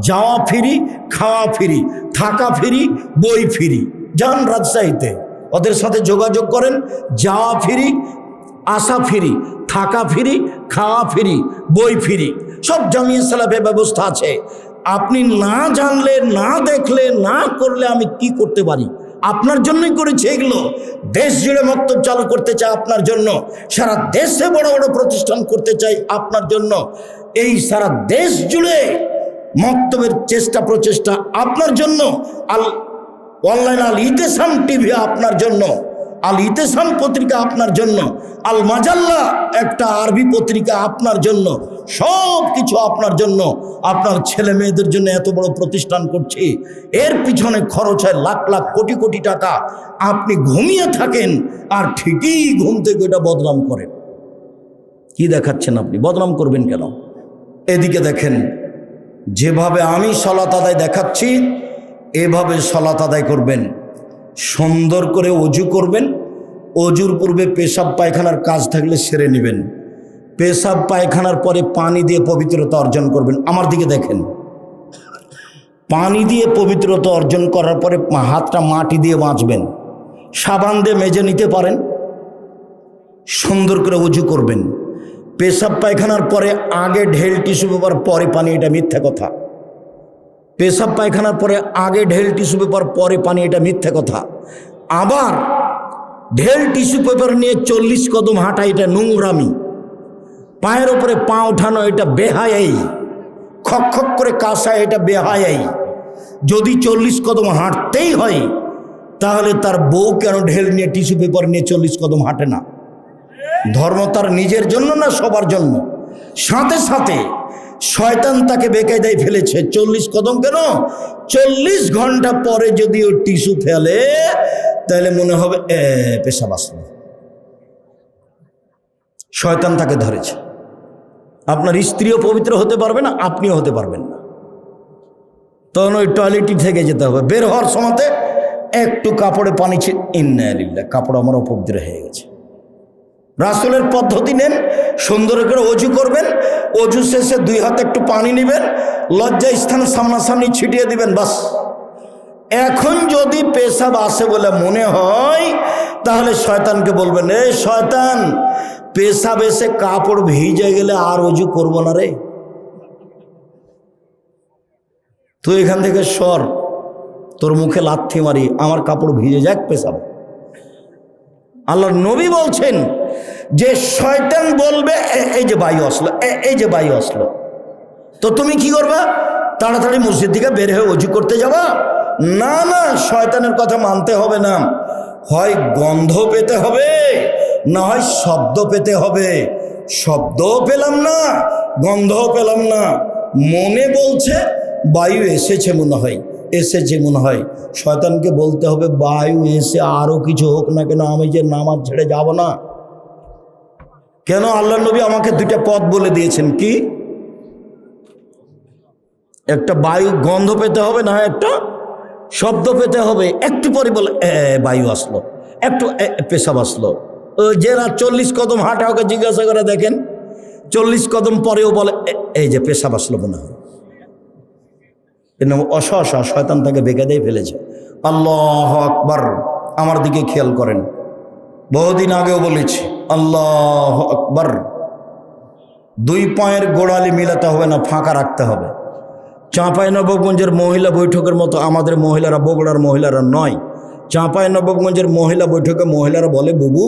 যাওয়া ফ্রি, খাওয়া ফ্রি, থাকা ফ্রি, বই ফ্রি। যান রাজশাহীতে, ওদের সাথে যোগাযোগ করেন, যাওয়া ফ্রি, আসা ফ্রি, থাকা ফ্রি, খাওয়া ফ্রি, বই ফ্রি, সব জামিয়া সালাফে ব্যবস্থা আছে। আপনি না জানলে, না দেখলে, না করলে আমি কি করতে পারি? আপনার জন্যই করেছি এগুলো। দেশ জুড়ে মক্তব চালু করতে চাই আপনার জন্য, সারা দেশে বড় বড় প্রতিষ্ঠান করতে চাই আপনার জন্য। এই সারা দেশ জুড়ে মক্তবের চেষ্টা প্রচেষ্টা আপনার জন্য। অনলাইন আল ইতেসাম টিভি আপনার জন্য, আল ইতেসাম পত্রিকা আপনার জন্য, আল মাজাল্লা একটা আরবি পত্রিকা আপনার জন্য, সব কিছু আপনার জন্য। আপনার ছেলে মেয়েদের জন্য এত বড় প্রতিষ্ঠান করছি, এর পিছনে খরচ হয় লাখ লাখ কোটি কোটি টাকা। আপনি ঘুমিয়ে থাকেন আর ঠিকই ঘুম থেকে এটা বদনাম করেন। কি দেখাচ্ছেন আপনি? বদনাম করবেন কেন? এদিকে দেখেন, যেভাবে আমি সালাত আদায় দেখাচ্ছি এভাবে সালাত আদায় করবেন। সুন্দর করে অজু করবেন, অজুর পূর্বে পেশাব পায়খানার কাজ থাকলে সেরে নেবেন। পেশাব পায়খানার পরে পানি দিয়ে পবিত্রতা অর্জন করবেন। আমার দিকে দেখেন, পানি দিয়ে পবিত্রতা অর্জন করার পরে হাতটা মাটি দিয়ে মাজবেন, সাবান দিয়ে মেজে নিতে পারেন। সুন্দর করে অজু করবেন। পেশাব পায়খানার পরে আগে ঢেল টিস্যু পেপার পরে পানি, এটা মিথ্যা কথা। পেশাব পায়খানার পরে আগে ঢেল টিস্যু পেপার পরে পানি, এটা মিথ্যা কথা। আবার ঢেল টিস্যু পেপার নিয়ে 40 কদম হাঁটা, এটা নোংরামি। পায়ের ওপরে পা ওঠানো, এটা বেহায়াই। খক খক করে কাশা, এটা বেহায়াই। যদি 40 কদম হাঁটতেই হয় তাহলে তার বউ কেন ঢেল নিয়ে টিস্যু পেপার নিয়ে 40 কদম হাঁটে না? ধর্ম তার নিজের জন্য না সবার জন্য? সাথে সাথে শয়তান তাকে বেকায়দায় ফেলেছে। 40 কদম কেন, 40 ঘন্টা পরে যদি ও টিস্যু ফেলে তাহলে মনে হবে পেশাব আসলো। শয়তান তাকে ধরেছে। আপনার স্ত্রীও পবিত্র হতে পারবে না, আপনিও হতে পারবেন না। তখন ওই টয়লেটই থেকে যেতে হবে। বের হওয়ার সময়তে একটু কাপড়ে পানি ইন্না লিল্লাহ, কাপড় আমার অপবিত্র হয়ে গেছে। রাসূলের পদ্ধতি নেন, সুন্দর করে অজু করবেন, অজু শেষে 2 হাতে একটু পানি নেবেন, লজ্জা স্থান সামনাসামনি ছিটিয়ে দিবেন, বাস। এখন যদি পেশাব আসে বলে মনে হয় তাহলে শয়তানকে বলবেন, এ শয়তান, পেশাব এসে কাপড় ভিজে গেলে আর অজু করবো না রে, তুই এখান থেকে সর, তোর মুখে লাথি মারি, আমার কাপড় ভিজে যাক পেশাব। আল্লাহর নবী বলছেন যে শয়তান বলবে এই যে বায়ু আসলো, এই যে বায়ু আসলো, তো তুমি কি করবা? তাড়াতাড়ি মসজিদ থেকে বের হয়ে অজু করতে যাবা? না না, শয়তানের কথা মানতে হবে না। হয় গন্ধ পেতে হবে, না হয় শব্দ পেতে হবে। শব্দও পেলাম না, গন্ধও পেলাম না, মনে বলছে বায়ু এসেছে মনে হয়, এসেছে মনে হয়। শয়তানকে বলতে হবে বায়ু এসে আরো কিছু হোক না কেন, আমি যে নামাজ ছেড়ে যাব না। কেন? আল্লাহর নবী আমাকে 2টা পথ বলে দিয়েছেন। কি? একটা বায়ু গন্ধ পেতে হবে, না একটা শব্দ পেতে হবে। একটু পরে বলে বায়ু আসলো, একটু পেশাব আসলো। যারা 40 কদম হাঁটা, ওকে জিজ্ঞাসা করে দেখেন, 40 কদম পরেও বলে এই যে পেশাব আসলো মনে হয়। কিন্তু অসহসা শয়তান তাকে বেকায়দায় ফেলেছে। আল্লাহু আকবার। আমার দিকে খেয়াল করেন, বহুদিন আগেও বলেছি, আল্লাহু আকবার। 2 পায়ের গোড়ালি মিলাতে হবে না, ফাঁকা রাখতে হবে। চাঁপাইনবাবগঞ্জের মহিলা বৈঠকের মতো আমাদের মহিলারা, বগুড়ার মহিলারা নয়। চাঁপাইনবাবগঞ্জের মহিলা বৈঠকে মহিলারা বলে, বুবু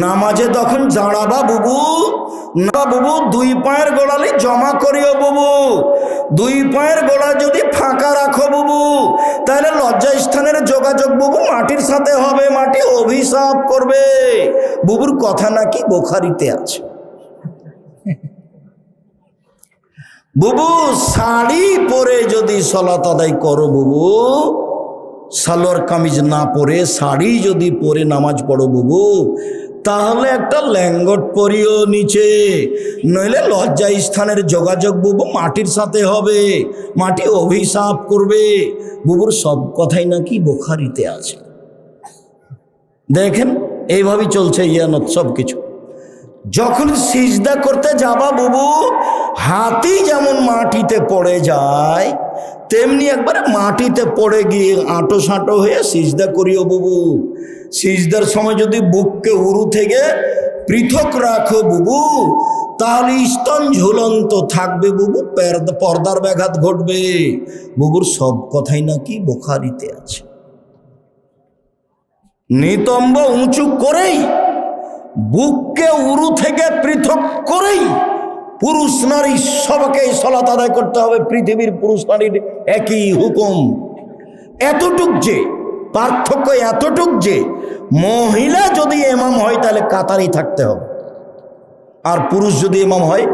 নামাজে তখন দাঁড়াবা বুবু, না বুবু 2 পায়ের গোড়ালি জমা করিও বুবু, 2 পায়ের গোড়া যদি ফাঁকা রাখো বুবু, তাহলে লজ্জা স্থানের যোগাযোগ বুবু মাটির সাথে হবে, মাটি অভিশাপ করবে। বুবুর কথা নাকি বুখারীতে আছে। বুবু শাড়ি পরে যদি সালাত আদায় করো বুবু, সালোয়ার কামিজ না পরে শাড়ি যদি পরে নামাজ পড়ো বুবু, তাহলে একটা ল্যাঙ্গট পরিও নিচে, নইলে লজ্জা স্থানের যোগাযোগ বুবু মাটির সাথে হবে, মাটি অভিশাপ করবে। বুবুর সব কথাই নাকি বুখারীতে আছে। দেখেন এইভাবেই চলছে ইয়ানত সব কিছু। যখন সিজদা করতে যাবা বুবু, হাতি যেমন মাটিতে পড়ে যায়, তেমনি একবারে মাটিতে পড়ে গিয়ে আঁটো সাঁটো হয়ে সিজদা করিও বুবু। সিজদার সময় যদি বুককে উরু থেকে পৃথক রাখো বুবু, তাহলে স্তন ঝুলন্ত থাকবে বুবু, পর্দার ব্যাঘাত ঘটবে। বুবুর সব কথাই নাকি বুখারীতে আছে। নিতম্ব উঁচু করেই, বুককে উরু থেকে পৃথক করেই পুরুষ নারী সবকে সালাত আদায় করতে হবে। পৃথিবীর পুরুষ নারীর একই হুকুম। এতটুক যে পার্থক্য, এতটুক যে মহিলা যদি ইমাম হয় তাহলে কাতারেই থাকতে হবে, আর পুরুষ যদি ইমাম হয়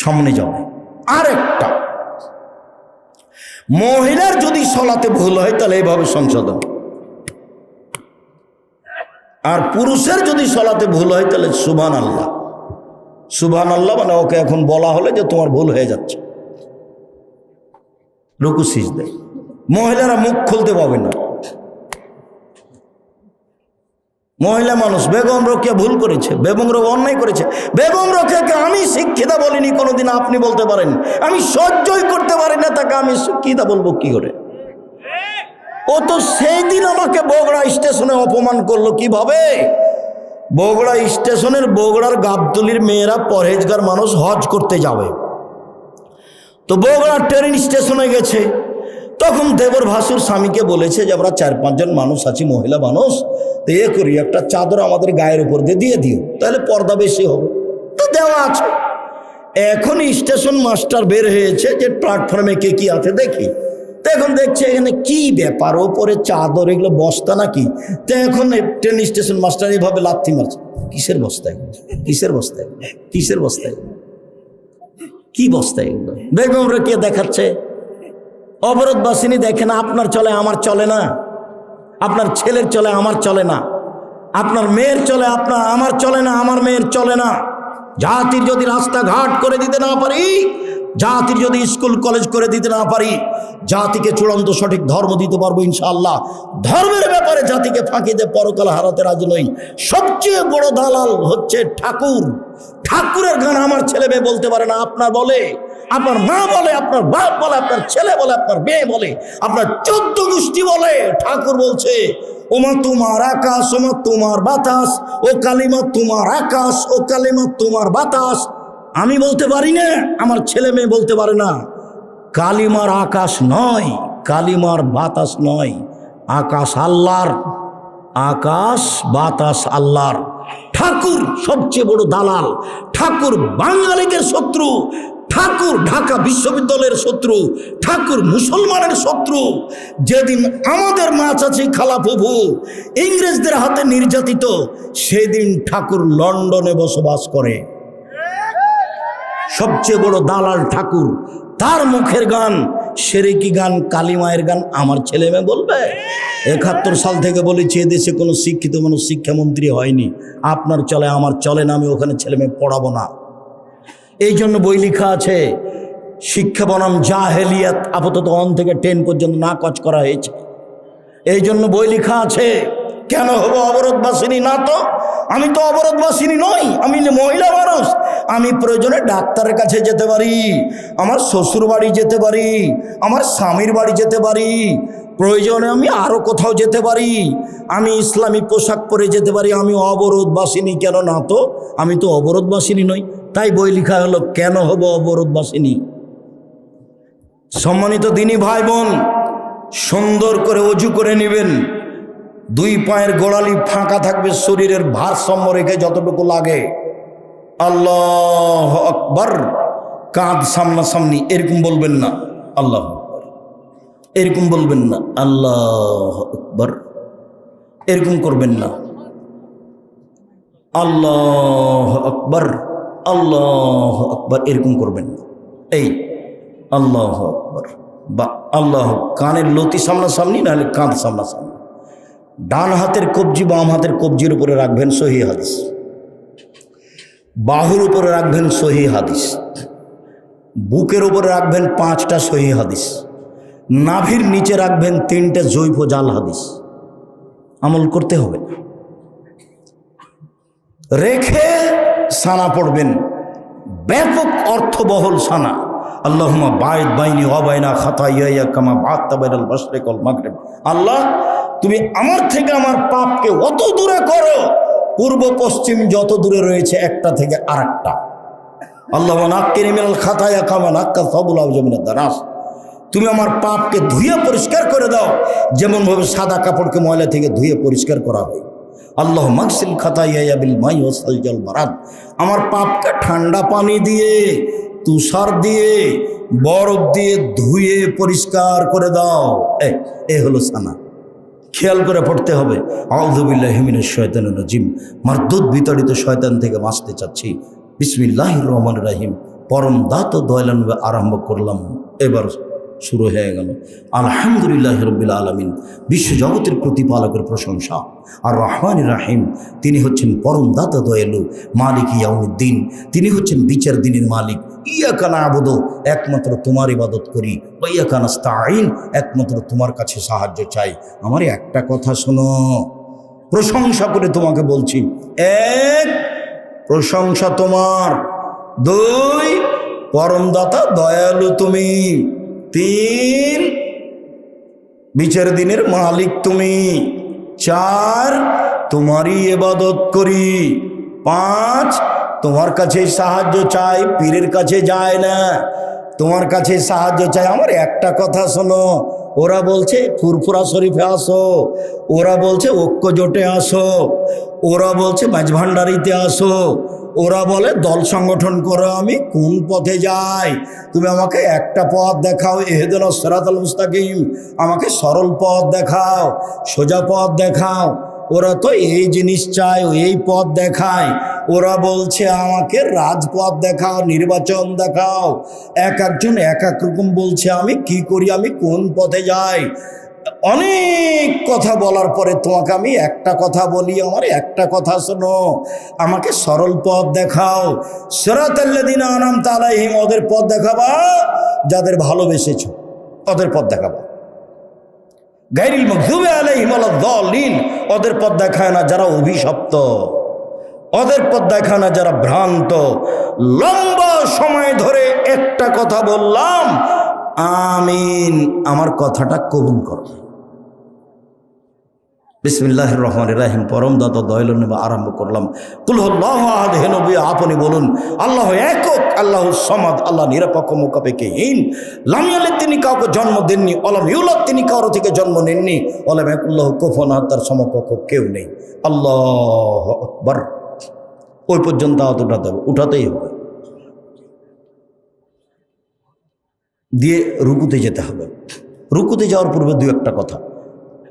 সামনে যাবে। আর একটা, মহিলার যদি সালাতে ভুল হয় তাহলে এইভাবে সংশোধন, আর পুরুষের যদি সালাতে ভুল হয় তাহলে সুবহানাল্লাহ। সুবহানাল্লাহ মানে ওকে এখন বলা হলে যে তোমার ভুল হয়ে যাচ্ছে, রুকু সিজদা। মহিলারা মুখ খুলতে পাবে না। মহিলা মানুষ, বেগম রোকেয়া ভুল করেছে, বেগম রোকেয়া অন্যায় করেছে। বেগম রোকেয়াকে আমি শিক্ষিতা বলিনি কোনোদিন, আপনি বলতে পারেন। আমি সহ্যই করতে পারি না তাকে আমি শিক্ষিতা বলবো কি করে? ও তো সেই দিন আমাকে বগুড়া স্টেশনে অপমান করলো। কিভাবে? বগুড়া স্টেশনের, বগুড়ার গাবতলির মেয়েরা পরহেজগার মানুষ, হজ করতে যাবে। তো বগুড়া ট্রেন স্টেশনে গেছে, তখন দেবর ভাসুর স্বামীকে বলেছে যে আমরা 4-5 জন মানুষ আছি, মহিলা মানুষ, তো করি একটা চাদর আমাদের গায়ের উপর দিয়ে দিও, তাহলে পর্দা বেশি হবে। তো দেওয়া আছে। এখন স্টেশন মাস্টার বের হয়েছে যে প্ল্যাটফর্মে কে কি আছে দেখি। তো এখন দেখছে এখানে কি ব্যাপার, ওপরে চাদর, এগুলো বস্তা নাকি? তো এখন ট্রেন স্টেশন মাস্টার এইভাবে লাথি মারছে, কিসের বস্তায়, কিসের বস্তায়, কিসের বস্তায়, কি বস্তায় এগুলো? বেগম রোকেয়া দেখাচ্ছে অবরোধ বাসিনী দেখেন, আপনার চলে আমার চলে না, আপনার ছেলের চলে আমার চলে না, আপনার মেয়ের চলে আপনার আমার চলে না, আমার মেয়ের চলে না। জাতির যদি রাস্তাঘাট করে দিতে না পারি, জাতির যদি স্কুল কলেজ করে দিতে না পারি, জাতিকে চূড়ান্ত সঠিক ধর্ম দিতে পারবো ইনশাআল্লাহ। ধর্মের ব্যাপারে জাতিকে ফাঁকি দিয়ে পরকাল হারাতে রাজি নই। সবচেয়ে বড় দালাল হচ্ছে ঠাকুর। ঠাকুরের গান আমার ছেলে মেয়ে বলতে পারে না, আপনার বলে, আপনার মা বলে, আপনার বাপ বলে, আপনার ছেলে বলে, আপনার মেয়ে বলে, আপনার 14 গোষ্ঠী বলে। ঠাকুর বলছে ওমা তোমার আকাশ, ওমা তোমার বাতাস, ও কালিমা তোমার আকাশ, ও কালিমা তোমার বাতাস। আমি বলতে পারি না, আমার ছেলে মেয়ে বলতে পারে না। কালিমার আকাশ নয়, কালিমার বাতাস নয়, আকাশ আল্লাহর, আকাশ বাতাস আল্লাহর। ঠাকুর সবচেয়ে বড় দালাল, ঠাকুর বাঙালিদের শত্রু, ঠাকুর ঢাকা বিশ্ববিদ্যালয়ের শত্রু, ঠাকুর মুসলমানের শত্রু। যেদিন আমাদের মা চাচি খালা ফুফু ইংরেজদের হাতে নির্যাতিত, সেদিন ঠাকুর লন্ডনে বসবাস করে। সবচেয়ে বড় দালাল ঠাকুর। তার মুখের গান সেরেকি গান, কালিমায়ের গান আমার ছেলে মেয়ে বলবে? 71 সাল থেকে বলেছি এদেশে কোনো শিক্ষিত মানুষ শিক্ষামন্ত্রী হয়নি। আপনার চলে আমার চলে না, আমি ওখানে ছেলে মেয়ে পড়াবো না। এই জন্য বই লেখা আছে, শিক্ষা বনাম জাহেলিয়াত, আপাতত 1 থেকে 10 পর্যন্ত নাকচ করা হয়েছে। এই জন্য বই লেখা আছে। কেন হব অবরোধবাসিনী? না তো, আমি তো অবরোধবাসিনী নই, আমি মহিলা মানুষ। আমি প্রয়োজনে ডাক্তারের কাছে যেতে পারি, আমার শ্বশুর বাড়ি যেতে পারি, আমার স্বামীর বাড়ি যেতে পারি, প্রয়োজনে আমি আরও কোথাও যেতে পারি, আমি ইসলামী পোশাক পরে যেতে পারি। আমি অবরোধবাসিনী কেন? না তো, আমি তো অবরোধবাসিনী নই। তাই বই লেখা হলো কেন হব অবরোধবাসিনী। সম্মানিত দিনী ভাই বোন, সুন্দর করে অজু করে নেবেন, 2 পায়ের গোড়ালি ফাঁকা থাকবে, শরীরের ভারসাম্য রেখে যতটুকু লাগে। আল্লাহ আকবার, কাঁধ সামনাসামনি, এরকম বলবেন না আল্লাহ আকবার, এরকম বলবেন না আল্লাহ আকবার, এরকম করবেন না আল্লাহ আকবার, আল্লাহ আকবার, এরকম করবেন না। এই আল্লাহ আকবার বা আল্লাহ, কানের লতি সামনাসামনি, নাহলে কাঁধ সামনাসামনি। ডান হাতের কবজি বাম হাতের কবজির উপরে রাখবেন, সহিহ হাদিস। বাহুর উপরে রাখবেন, সহিহ হাদিস। বুকের উপরে রাখবেন 5টা সহিহ হাদিস। নাভির নিচে রাখবেন 3টে জৈব জাল হাদিস। আমল করতে হবে, রেখে সানা পড়বেন, ব্যাপক অর্থবহল সানা। আল্লাহুম্মা বাঈদ বাইনি ওয়া বাইনা খাতায়ায়া কামা বা'আদতা বাইনাল মাশরিক ওয়াল মাগরিব। আল্লাহ, তুমি আমার থেকে আমার পাপকে অত দূরে করো, পূর্ব পশ্চিম যত দূরে রয়েছে একটা থেকে আরেকটা। আল্লাহুম্মা নাক্কিনি মিনাল খাতায়া কামা নাক্কা সাবুল আওজা মিনাদ দানাস। তুমি আমার পাপকে ধুয়ে পরিষ্কার করে দাও, যেমনভাবে সাদা কাপড়কে ময়লা থেকে ধুয়ে পরিষ্কার করা হয়। আল্লাহুম্মা আগসিল খাতায়ায়া বিল মাই ওয়াস সালজাল বারাদ। আমার পাপকে ঠান্ডা পানি দিয়ে, তুষার দিয়ে, বরফ দিয়ে ধুয়ে পরিষ্কার করে দাও। এ হলো সানা। খেয়াল করে পড়তে হবে। আউযু বিল্লাহি মিনাশ শাইতানির রাজিম। মারদুদ বিতাড়িত শয়তান থেকে বাঁচতে চাচ্ছি। বিসমিল্লাহির রহমানির রহিম। পরম দাত দয়ালু আরম্ভ করলাম। এবার শুরু হয়ে গেল। আলহামদুলিল্লাহি রাব্বিল আলামিন। বিশ্বজগতের প্রতিপালকের প্রশংসা। আর রহমানির রহিম, তিনি হচ্ছেন পরম দাতা দয়ালু, মালিক ইয়াউমিদ্দিন, তিনি হচ্ছেন বিচার দিনের মালিক। ইয়াকা না'বুদু, একমাত্র তোমার ইবাদত করি, ওয়া ইয়াকা নাস্তাঈন, একমাত্র তোমার কাছে সাহায্য চাই। আমার একটা কথা শোনো, প্রশংসা করে তোমাকে বলছি। 1, প্রশংসা তোমার। 2, পরম দাতা দয়ালু তুমি। 3, বিচার দিনের মালিক তুমি। 4, তোমারই ইবাদত করি। 5, তোমার কাছে সাহায্য চাই, পীরের কাছে যায় না, তোমার কাছে সাহায্য চাই। আমার একটা কথা শোনো, ওরা বলছে ফুরফুরা শরীফে আসো, ওরা বলছে ঐক্য জোটে আসো, ওরা বলছে মাঝভান্ডারিতে আসো, ওরা বলে দল সংগঠন করে আমি কোন পথে যাই, তুমি আমাকে একটা পথ দেখাও, ইহদিনাস সিরাতাল মুস্তাকিম, আমাকে সরল পথ দেখাও, সোজা পথ দেখাও। ওরা তো এই জিনিস চায়, এই পথ দেখায়। ওরা বলছে আমাকে রাজপথ দেখাও, নির্বাচন দেখাও। এক একজন এক এক রকম বলছে, আমি কি করি, আমি কোন পথে যাই। অনেক কথা বলার পরে তোমাকে আমি একটা কথা বলি, আমার একটা কথা শোনো, আমাকে সরল পথ দেখাও। সিরাতাল্লাযিনা আনআমতা আলাইহিম, ওদের পথ দেখাবা যাদের ভালোবেসেছো, ওদের পথ দেখাবা। গায়রিল মাগযুবি আলাইহিম ওয়ালাদ-দাল্লিন, ওদের পথ দেখায় না যারা অভিশপ্ত, ওদের পথ দেখায় না যারা ভ্রান্ত। লম্বা সময় ধরে একটা কথা বললাম, আমিন, আমার কথাটা কবুল করো। বিসমিল্লাহির রহমানির রহিম, পরম দাতা দয়ালু নবী আরম্ভ করলাম। কুল হুয়াল্লাহু আহাদ, হে নবী আপনি বলুন আল্লাহ একক, আল্লাহু সামাদ, আল্লাহ নিরপেক্ষ মুকাপেক্ষহীন। লাম ইয়ালিদ, তিনি কাউকে জন্ম দেননি, ওয়ালাম ইউলাদ, তিনি কারো থেকে জন্ম নেননি, ওয়ালাম ইয়াকুল লাহু কুফুয়ান আহাদ, তার সমকক্ষ কেউ নেই। আল্লাহু আকবার। ওই পর্যন্ত হাত উঠাতে হবে, উঠাতেই হবে, দিয়ে রুকুতে যেতে হবে। রুকুতে যাওয়ার পূর্বে দু একটা কথা,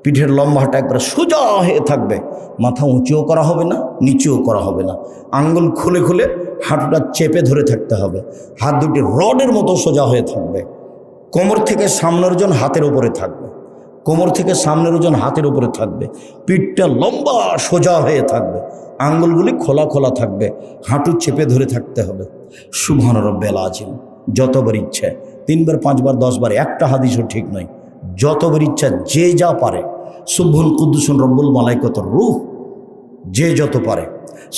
পিঠের লম্বাটা একবার সোজা হয়ে থাকবে, মাথা উঁচুও করা হবে না, নিচুও করা হবে না, আঙ্গুল খুলে খুলে হাঁটুটা চেপে ধরে থাকতে হবে, হাত দুটি রডের মতো সোজা হয়ে থাকবে, কোমর থেকে সামনের ওজন হাতের উপরে থাকবে, কোমর থেকে সামনের ওজন হাতের উপরে থাকবে, পিঠটা লম্বা সোজা হয়ে থাকবে, আঙ্গুলগুলি খোলা খোলা থাকবে, হাঁটু চেপে ধরে থাকতে হবে। সুবহান রাব্বিল আযীম, যতবার ইচ্ছে 3 বার 5 বার 10 বার, একটা হাদিসও ঠিক নয়, যতবার ইচ্ছা যে যা পারে। সুবহান কুদ্দুসুন রব্বুল মালাইকাতুর রূহ, যে যত পারে।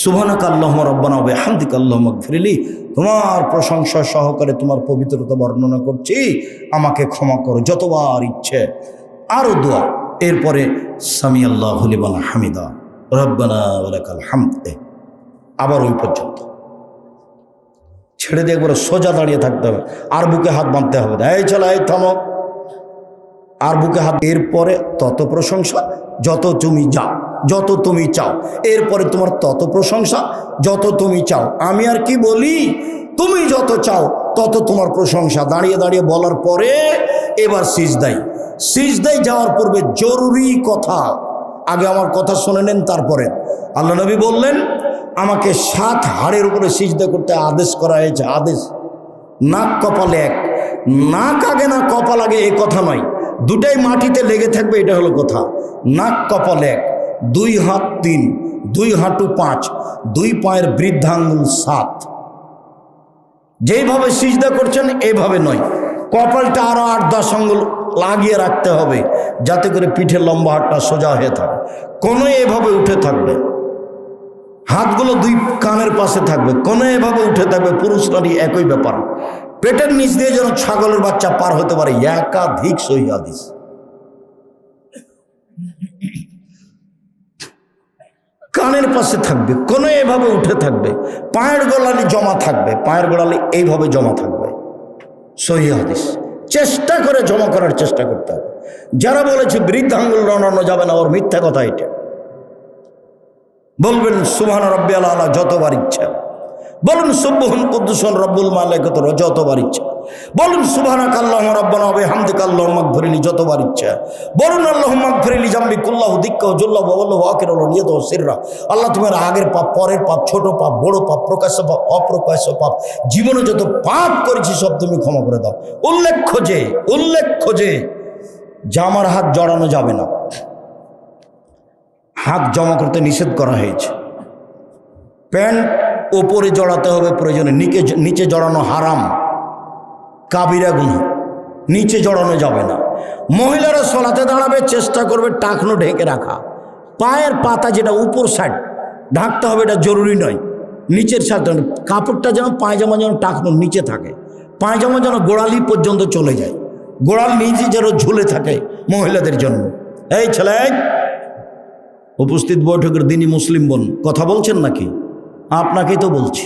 সুবহানাকা আল্লাহুম্মা রাব্বানা ওয়া বিহামদিকা আল্লাহুম্মা ইগফিরলি, তোমার প্রশংসা সহকারে তোমার পবিত্রতা বর্ণনা করছি, আমাকে ক্ষমা করো, যতবার ইচ্ছে। আরও দোয়া, এরপরে সামি আল্লাহু লিমান হামিদা, রব্বানা ওয়া লাকাল হামদ, আবার ওই পর্যন্ত ছেড়ে দিয়ে একবার সোজা দাঁড়িয়ে থাকতে হবে, আর বুকে হাত বাঁধতে হবে না, এই চলো, এই থামো, আর বুকে হাত। এরপরে তত প্রশংসা যত তুমি যাও, যত তুমি চাও, এরপরে তোমার তত প্রশংসা যত তুমি চাও। আমি আর কি বলি, তুমি যত চাও তত তোমার প্রশংসা। দাঁড়িয়ে দাঁড়িয়ে বলার পরে এবার সিজদায়, সিজদায় যাওয়ার পূর্বে জরুরি কথা, আগে আমার কথা শুনে নেন, তারপরে আল্লাহ নবী বললেন আমাকে 7 হাড়ের উপরে সিজদা করতে আদেশ করা হয়েছে। আদেশ, নাক কপাল এক, নাক আগে না কপাল আগে এ কথা নয়, দুটাই মাটিতে লেগে থাকবে, এটা হলো কথা। নাক কপাল এক, 2 হাত 3, 2 হাঁটু 5, 2 পায়ের বৃদ্ধাঙ্গুল 7। যেইভাবে সিজদা করছেন এইভাবে নয়, কপালটা আরো 8-10 আঙ্গুল লাগিয়ে রাখতে হবে, যাতে করে পিঠের লম্বা হাতটা সোজা হয়ে থাকে। কোনো এভাবে উঠে থাকবে, হাতগুলো 2 কানের পাশে থাকবে, কোনো এভাবে উঠে থাকবে। পুরুষ নারী একই ব্যাপার। পেটের নিচ দিয়ে যেন ছাগলের বাচ্চা পার হতে পারে, একাধিক সহিহ হাদিস। কানের পাশে থাকবে, কোনো এভাবে উঠে থাকবে। পায়ের গোড়ালি জমা থাকবে, পায়ের গোড়ালি এইভাবে জমা থাকবে, সহিহ হাদিস। চেষ্টা করে জমা করার চেষ্টা করতে হবে। যারা বলেছে বৃদ্ধাঙ্গুল নাড়ানো যাবে না, ওর মিথ্যা কথা এটা। বলবেন সুবহান রাব্বিয়াল আলা যতবার ইচ্ছা, বলুন সুবহান কুদ্দুসুন রব্বুল মালাইকাতুর যতবার ইচ্ছা, বলুন সুবহানাকা আল্লাহুম্মা রাব্বানা ওয়া বিহামদিকা আল্লাহুম্মা ইগফিরলি যতবার ইচ্ছা, বলুন আল্লাহুম্মা ইগফিরলি জামবি কুল্লাহু দিক্কাহু জুল্লাহু ওয়া ওয়াল্লাহু আখিরাহু নিয়াতাহু সিররা। আল্লাহ তোমার আগের পাপ, পরের পাপ, ছোট পাপ, বড় পাপ, প্রকাশ্য পাপ, অপ্রকাশ্য পাপ, জীবনে যত পাপ করেছি সব তুমি ক্ষমা করে দাও। উল্লেখ্য যে জামার হাত জড়ানো যাবে না, হাত জমা করতে নিষেধ করা হয়েছে। প্যান্ট ওপরে জড়াতে হবে প্রয়োজনে, নিচে জড়ানো হারাম, কাবিরা গুনাহ, নিচে জড়ানো যাবে না। মহিলারা সলাতে দাঁড়াবে, চেষ্টা করবে টাকনো ঢেকে রাখা। পায়ের পাতা যেটা উপর সাইড ঢাকতে হবে, এটা জরুরি নয়, নিচের সাথে কাপড়টা যেন, পায়জামা যেন টাকনো নিচে থাকে, পায়জামা যেন গোড়ালি পর্যন্ত চলে যায়, গোড়াল নিচে যেন ঝুলে থাকে মহিলাদের জন্য। এই ছেলে, উপস্থিত বৈঠকের দিনই মুসলিম বোন, কথা বলছেন নাকি? আপনাকেই তো বলছি,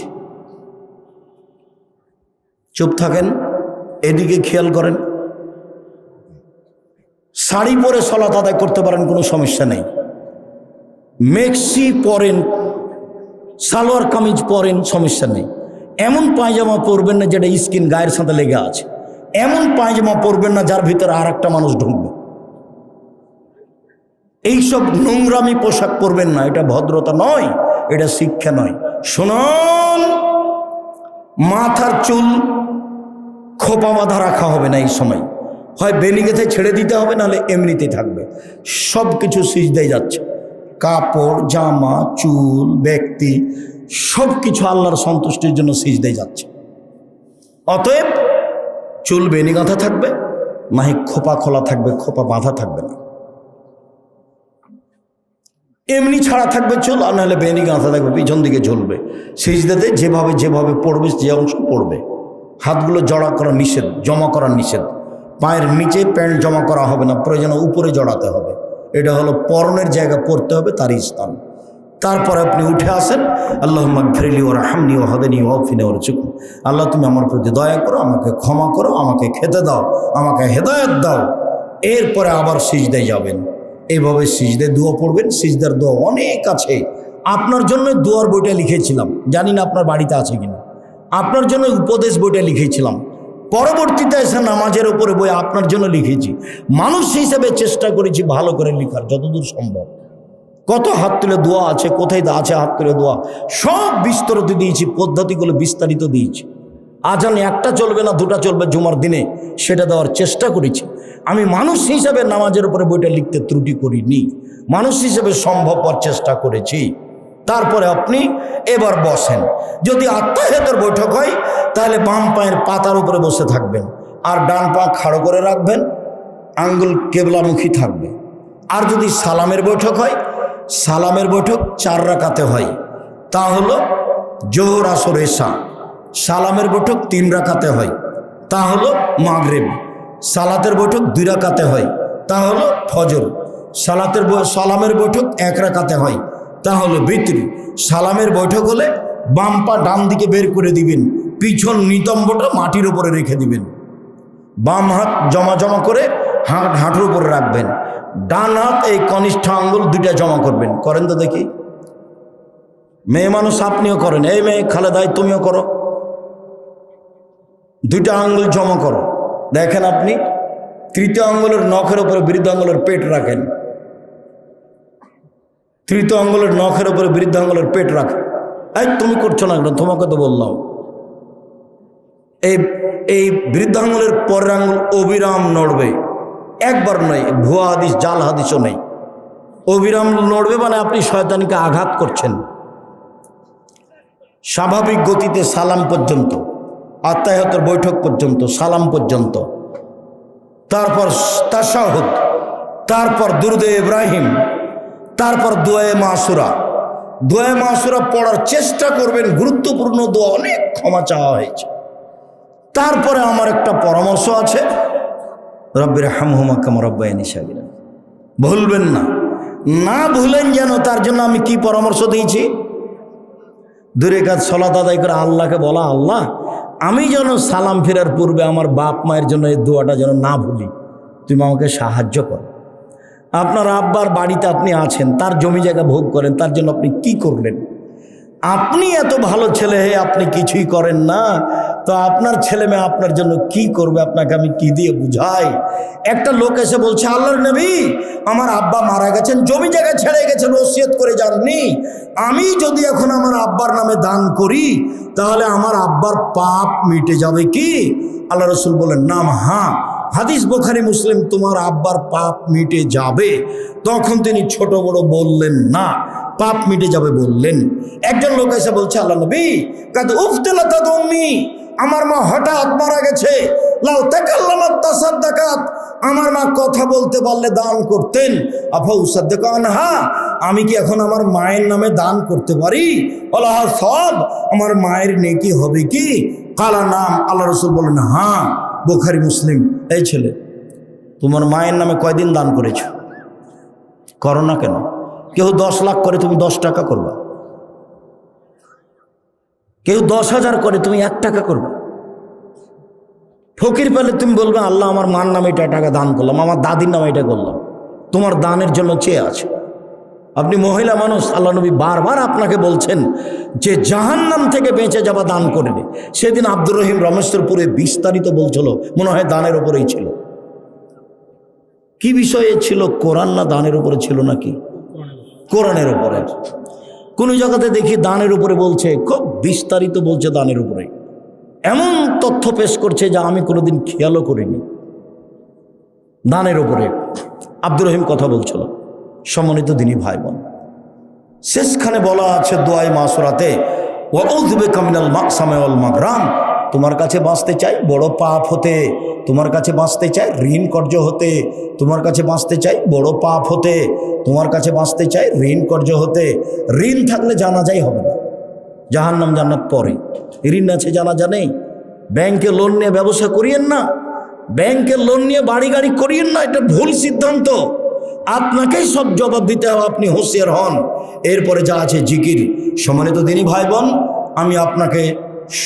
চুপ থাকেন, এদিকে খেয়াল করেন। শাড়ি পরে সালাত আদায় করতে পারেন, কোনো সমস্যা নেই। মেক্সি পরেন, সালোয়ার কামিজ পরেন, সমস্যা নেই। এমন পায়জামা পরবেন না যেটা স্কিন গায়ের সাথে লেগে আছে। এমন পায়জামা পরবেন না যার ভিতরে আর একটা মানুষ ঢুকবে। এইসব নোংরামি পোশাক পরবেন না, এটা ভদ্রতা নয়, এটা শিক্ষা নয়। শুনুন, মাথার চুল খোপা বাঁধা রাখা হবে না এই সময়, হয় বেনিগেতে ছেড়ে দিতে হবে, নাহলে এমনিতেই থাকবে। সব কিছু সিজদায় যাচ্ছে, কাপড়, জামা, চুল, ব্যক্তি, সব কিছু আল্লাহর সন্তুষ্টির জন্য সিজদায় যাচ্ছে। অতএব চুল বেনি গাঁথা থাকবে, নাহি খোপা খোলা থাকবে, খোপা বাঁধা থাকবে না। এমনি ছাড়া থাকবে চুল, আর নাহলে বেনি গাঁথা থাকবে, পিছন দিকে ঝুলবে। সিজদাতে যেভাবে যেভাবে পড়বে, যে অংশ পড়বে। হাতগুলো জড়া করা নিষেধ, জমা করা নিষেধ। পায়ের নিচে প্যান্ট জমা করা হবে না, প্রয়োজনে উপরে জড়াতে হবে। এটা হলো পরনের জায়গা, পড়তে হবে তারই স্থান। তারপরে আপনি উঠে আসেন, আল্লাহুম্মা গফিরলি ওয়ারহামনি ওয়াহদিনি ওয়াফিনি ওয়ারযুকনি। আল্লাহ তুমি আমার প্রতি দয়া করো, আমাকে ক্ষমা করো, আমাকে খেতে দাও, আমাকে হেদায়েত দাও। এরপরে আবার সিজদায় যাবেন, এইভাবে সিজদায় দোয়া পড়বেন। সিজদার দোয়া অনেক আছে। আপনার জন্য দোয়ার বইটা লিখেছিলাম, জানি না আপনার বাড়িতে আছে কিনা। আপনার জন্য উপদেশ বইটা লিখেছিলাম, পরবর্তীতে এসে নামাজের উপরে বই আপনার জন্য লিখেছি। মানুষ হিসেবে চেষ্টা করেছি ভালো করে লেখার যতদূর সম্ভব। কত হাত তুলে দোয়া আছে, কোথায় আছে হাত তুলে দোয়া, সব বিস্তারিত দিয়েছি, পদ্ধতিগুলো বিস্তারিত দিয়েছি। আজান একটা চলবে না, দুটা চলবে জুমার দিনে, সেটা দেওয়ার চেষ্টা করেছি। আমি মানুষ হিসেবে নামাজের উপরে বইটা লিখতে ত্রুটি করিনি, মানুষ হিসেবে সম্ভবপর চেষ্টা করেছি। তারপরে আপনি এবার বসেন। যদি আত্মাহিয়াতের বৈঠক হয় তাহলে বাম পায়ের পাতার উপরে বসে থাকবেন, আর ডান পা খাড়ো করে রাখবেন, আঙ্গুল কেবলামুখী থাকবে। আর যদি সালামের বৈঠক হয়, সালামের বৈঠক 4 রাকাতে হয়, তা হলো জোহর, আসর, এশা। সালামের বৈঠক 3 রাকাতে হয়, তা হলো মাগরিব। সালাতের বৈঠক 2 রাকাতে হয়, তা হলো ফজর। সালামের বৈঠক 1 রাকাতে হয়, তা হলো বিতরি। সালামের বৈঠক হলে বাম পা ডান দিকে বের করে দিবেন, পিছন নিতম্বটা মাটির উপরে রেখে দিবেন, বাম হাত জমা জমা করে হাঁটুর উপরে রাখবেন, ডান হাত এই কনিষ্ঠ আঙ্গুল 2টা জমা করবেন। করেন তো দেখি, মেয়ে মানুষ আপনিও করেন, এই মেয়ে খালেদাই তুমিও করো, 2টা আঙ্গুল জমা করো। দেখেন আপনি তৃতীয় আঙ্গুলের নখের উপরে বৃদ্ধ আঙ্গুলের পেট রাখেন, তৃতীয় আঙ্গুলের নখের উপরে বৃদ্ধ আঙ্গুলের পেট রাখেন। এই তুমি করছো না, তোমাকে তো বললাম। এই বৃদ্ধ আঙ্গুলের পরের আঙ্গুল অবিরাম নড়বে, একবার নয়, ভুয়া হাদিস জাল হাদিসও নেই। অবিরাম নড়বে মানে আপনি শয়তানকে আঘাত করছেন। স্বাভাবিক গতিতে সালাম পর্যন্ত, আত্মাহিয়াতের বৈঠক পর্যন্ত, সালাম পর্যন্ত, তারপর তাশাহুদ, তারপর দুরুদে ইব্রাহিম, তারপর দোয়ায়ে মাসুরা। দোয়ায়ে মাসুরা পড়ার চেষ্টা করবেন, গুরুত্বপূর্ণ দোয়া, অনেক ক্ষমা চাওয়া হয়েছে। তারপরে আমার একটা পরামর্শ আছে, রব্বির হামহুমা কামা রাব্বায়ানি সাগীরা, ভুলবেন না, না ভুলেন যেন, তার জন্য আমি কি পরামর্শ দিয়েছি? 2 রাকাত সালাত আদায় করে আল্লাহকে বলা, আল্লাহ আমি যেন সালাম ফেরার পূর্বে আমার বাপ মায়ের জন্য এই দোয়াটা যেন না ভুলি, তুমি আমাকে সাহায্য করো। আপনার আব্বার বাড়িতে আপনি আছেন, তার জমি জায়গা ভোগ করেন, তার জন্য আপনি কি করলেন? আপনি এত ভালো ছেলে হয়ে আপনি কিছুই করেন না, তো আপনার ছেলে মেয়ে আপনার জন্য কি করবে? আপনাকে আমি কি দিয়ে বুঝাই? একটা লোক এসে বলছে, আল্লাহর নবী আমার আব্বা মারা গেছেন, জমি জায়গা ছেড়ে গেছেন, ওসিয়ত করে যাননি, আমি যদি এখন আমার আব্বার নামে দান করি তাহলে আমার আব্বার পাপ মিটে যাবে কি? আল্লাহ রসুল বলেন, নাম, হ্যাঁ, হাদিস বুখারী মুসলিম, তোমার আব্বার পাপ মিটে যাবে। তখন তিনি ছোট বড় বললেন না, পাপ মিটে যাবে বললেন। একজন লোক এসে বলছে, আল্লাহ নবী কাদ উফতিলাত উম্মি, আমার মা হঠাৎ মারা গেছে, লাউ তাকাল্লামাত তাসাদ্দাকাত, আমার মা কথা বলতে পারলে দান করতেন, আফা উসাদ্দাকা আনহা, আমি কি এখন আমার মায়ের নামে দান করতে পারি? আল্লাহ সব, আমার মায়ের নেকি হবে কি? কালা নাম, আল্লাহ রসুল বলেন, হ্যাঁ। বুখারী মুসলিম। এই ছেলে, তোমার মায়ের নামে কয়দিন দান করেছ? করো না কেন? কেউ 10 লাখ করে, তুমি 10 টাকা করবা। কেউ 10,000 করে, তুমি 1 টাকা করবা। ফকির পেলে তুমি বলবে, আল্লাহ আমার মার নামে এটা টাকা দান করলাম, আমার দাদির নামে এটা করলাম। তোমার দানের জন্য চেয়ে আছে। আপনি মহিলা মানুষ, আল্লাহ নবী বারবার আপনাকে বলছেন যে জাহান্নাম থেকে বেঁচে যাওয়া দান করবে। সেদিন আব্দুর রহিম রমেশ্বরপুরে বিস্তারিত বলছিল, মনে হয় দানের উপরেই ছিল। কি বিষয়ে ছিল? কোরআন না দানের উপরে ছিল নাকি? কোরআনের উপরে। কোন জায়গাতে দেখি দানের উপরে বলছে, খুব বিস্তারিত বলছে দানের উপরে, এমন তথ্য পেশ করছে যা আমি কোনোদিন খেয়ালও করিনি। দানের উপরে আব্দুর রহিম কথা বলছিল। সম্মানিত দিনী ভাই বোন, শেষখানে বলা আছে দোয়ায়ে মাসুরাতে, ওয়াউযু বিকা মিনাল মাকসামি ওয়াল মাগরাম, তোমার কাছে বাঁচতে চাই বড় পাপ হতে, তোমার কাছে বাঁচতে চাই ঋণ কর্য হতে, তোমার কাছে বাঁচতে চাই বড় পাপ হতে, তোমার কাছে বাঁচতে চাই ঋণ কর্য হতে। ঋণ থাকলে জানাজাই হবে না, জাহান্নাম জান্নাত পরে। ঋণ আছে জানাজা নেই। ব্যাংকে লোন নিয়ে ব্যবসা করিয়েন না, ব্যাংকের লোন নিয়ে বাড়ি গাড়ি করিয়েন না, এটা ভুল সিদ্ধান্ত। আপনাকেই সব জবাব দিতে হবে, আপনি হুঁশিয়ার হন। এরপরে যা আছে জিকির। সম্মানিত দিনী ভাই বোন, আমি আপনাকে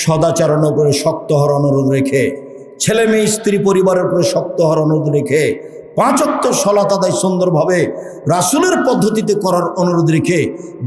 সদাচরণের উপরে শক্ত হওয়ার অনুরোধ রেখে, ছেলে মেয়ে স্ত্রী পরিবারের উপরে শক্ত হওয়ার অনুরোধ রেখে, 5 ওয়াক্ত সালাত আদায় সুন্দরভাবে রাসূলের পদ্ধতিতে করার অনুরোধ রেখে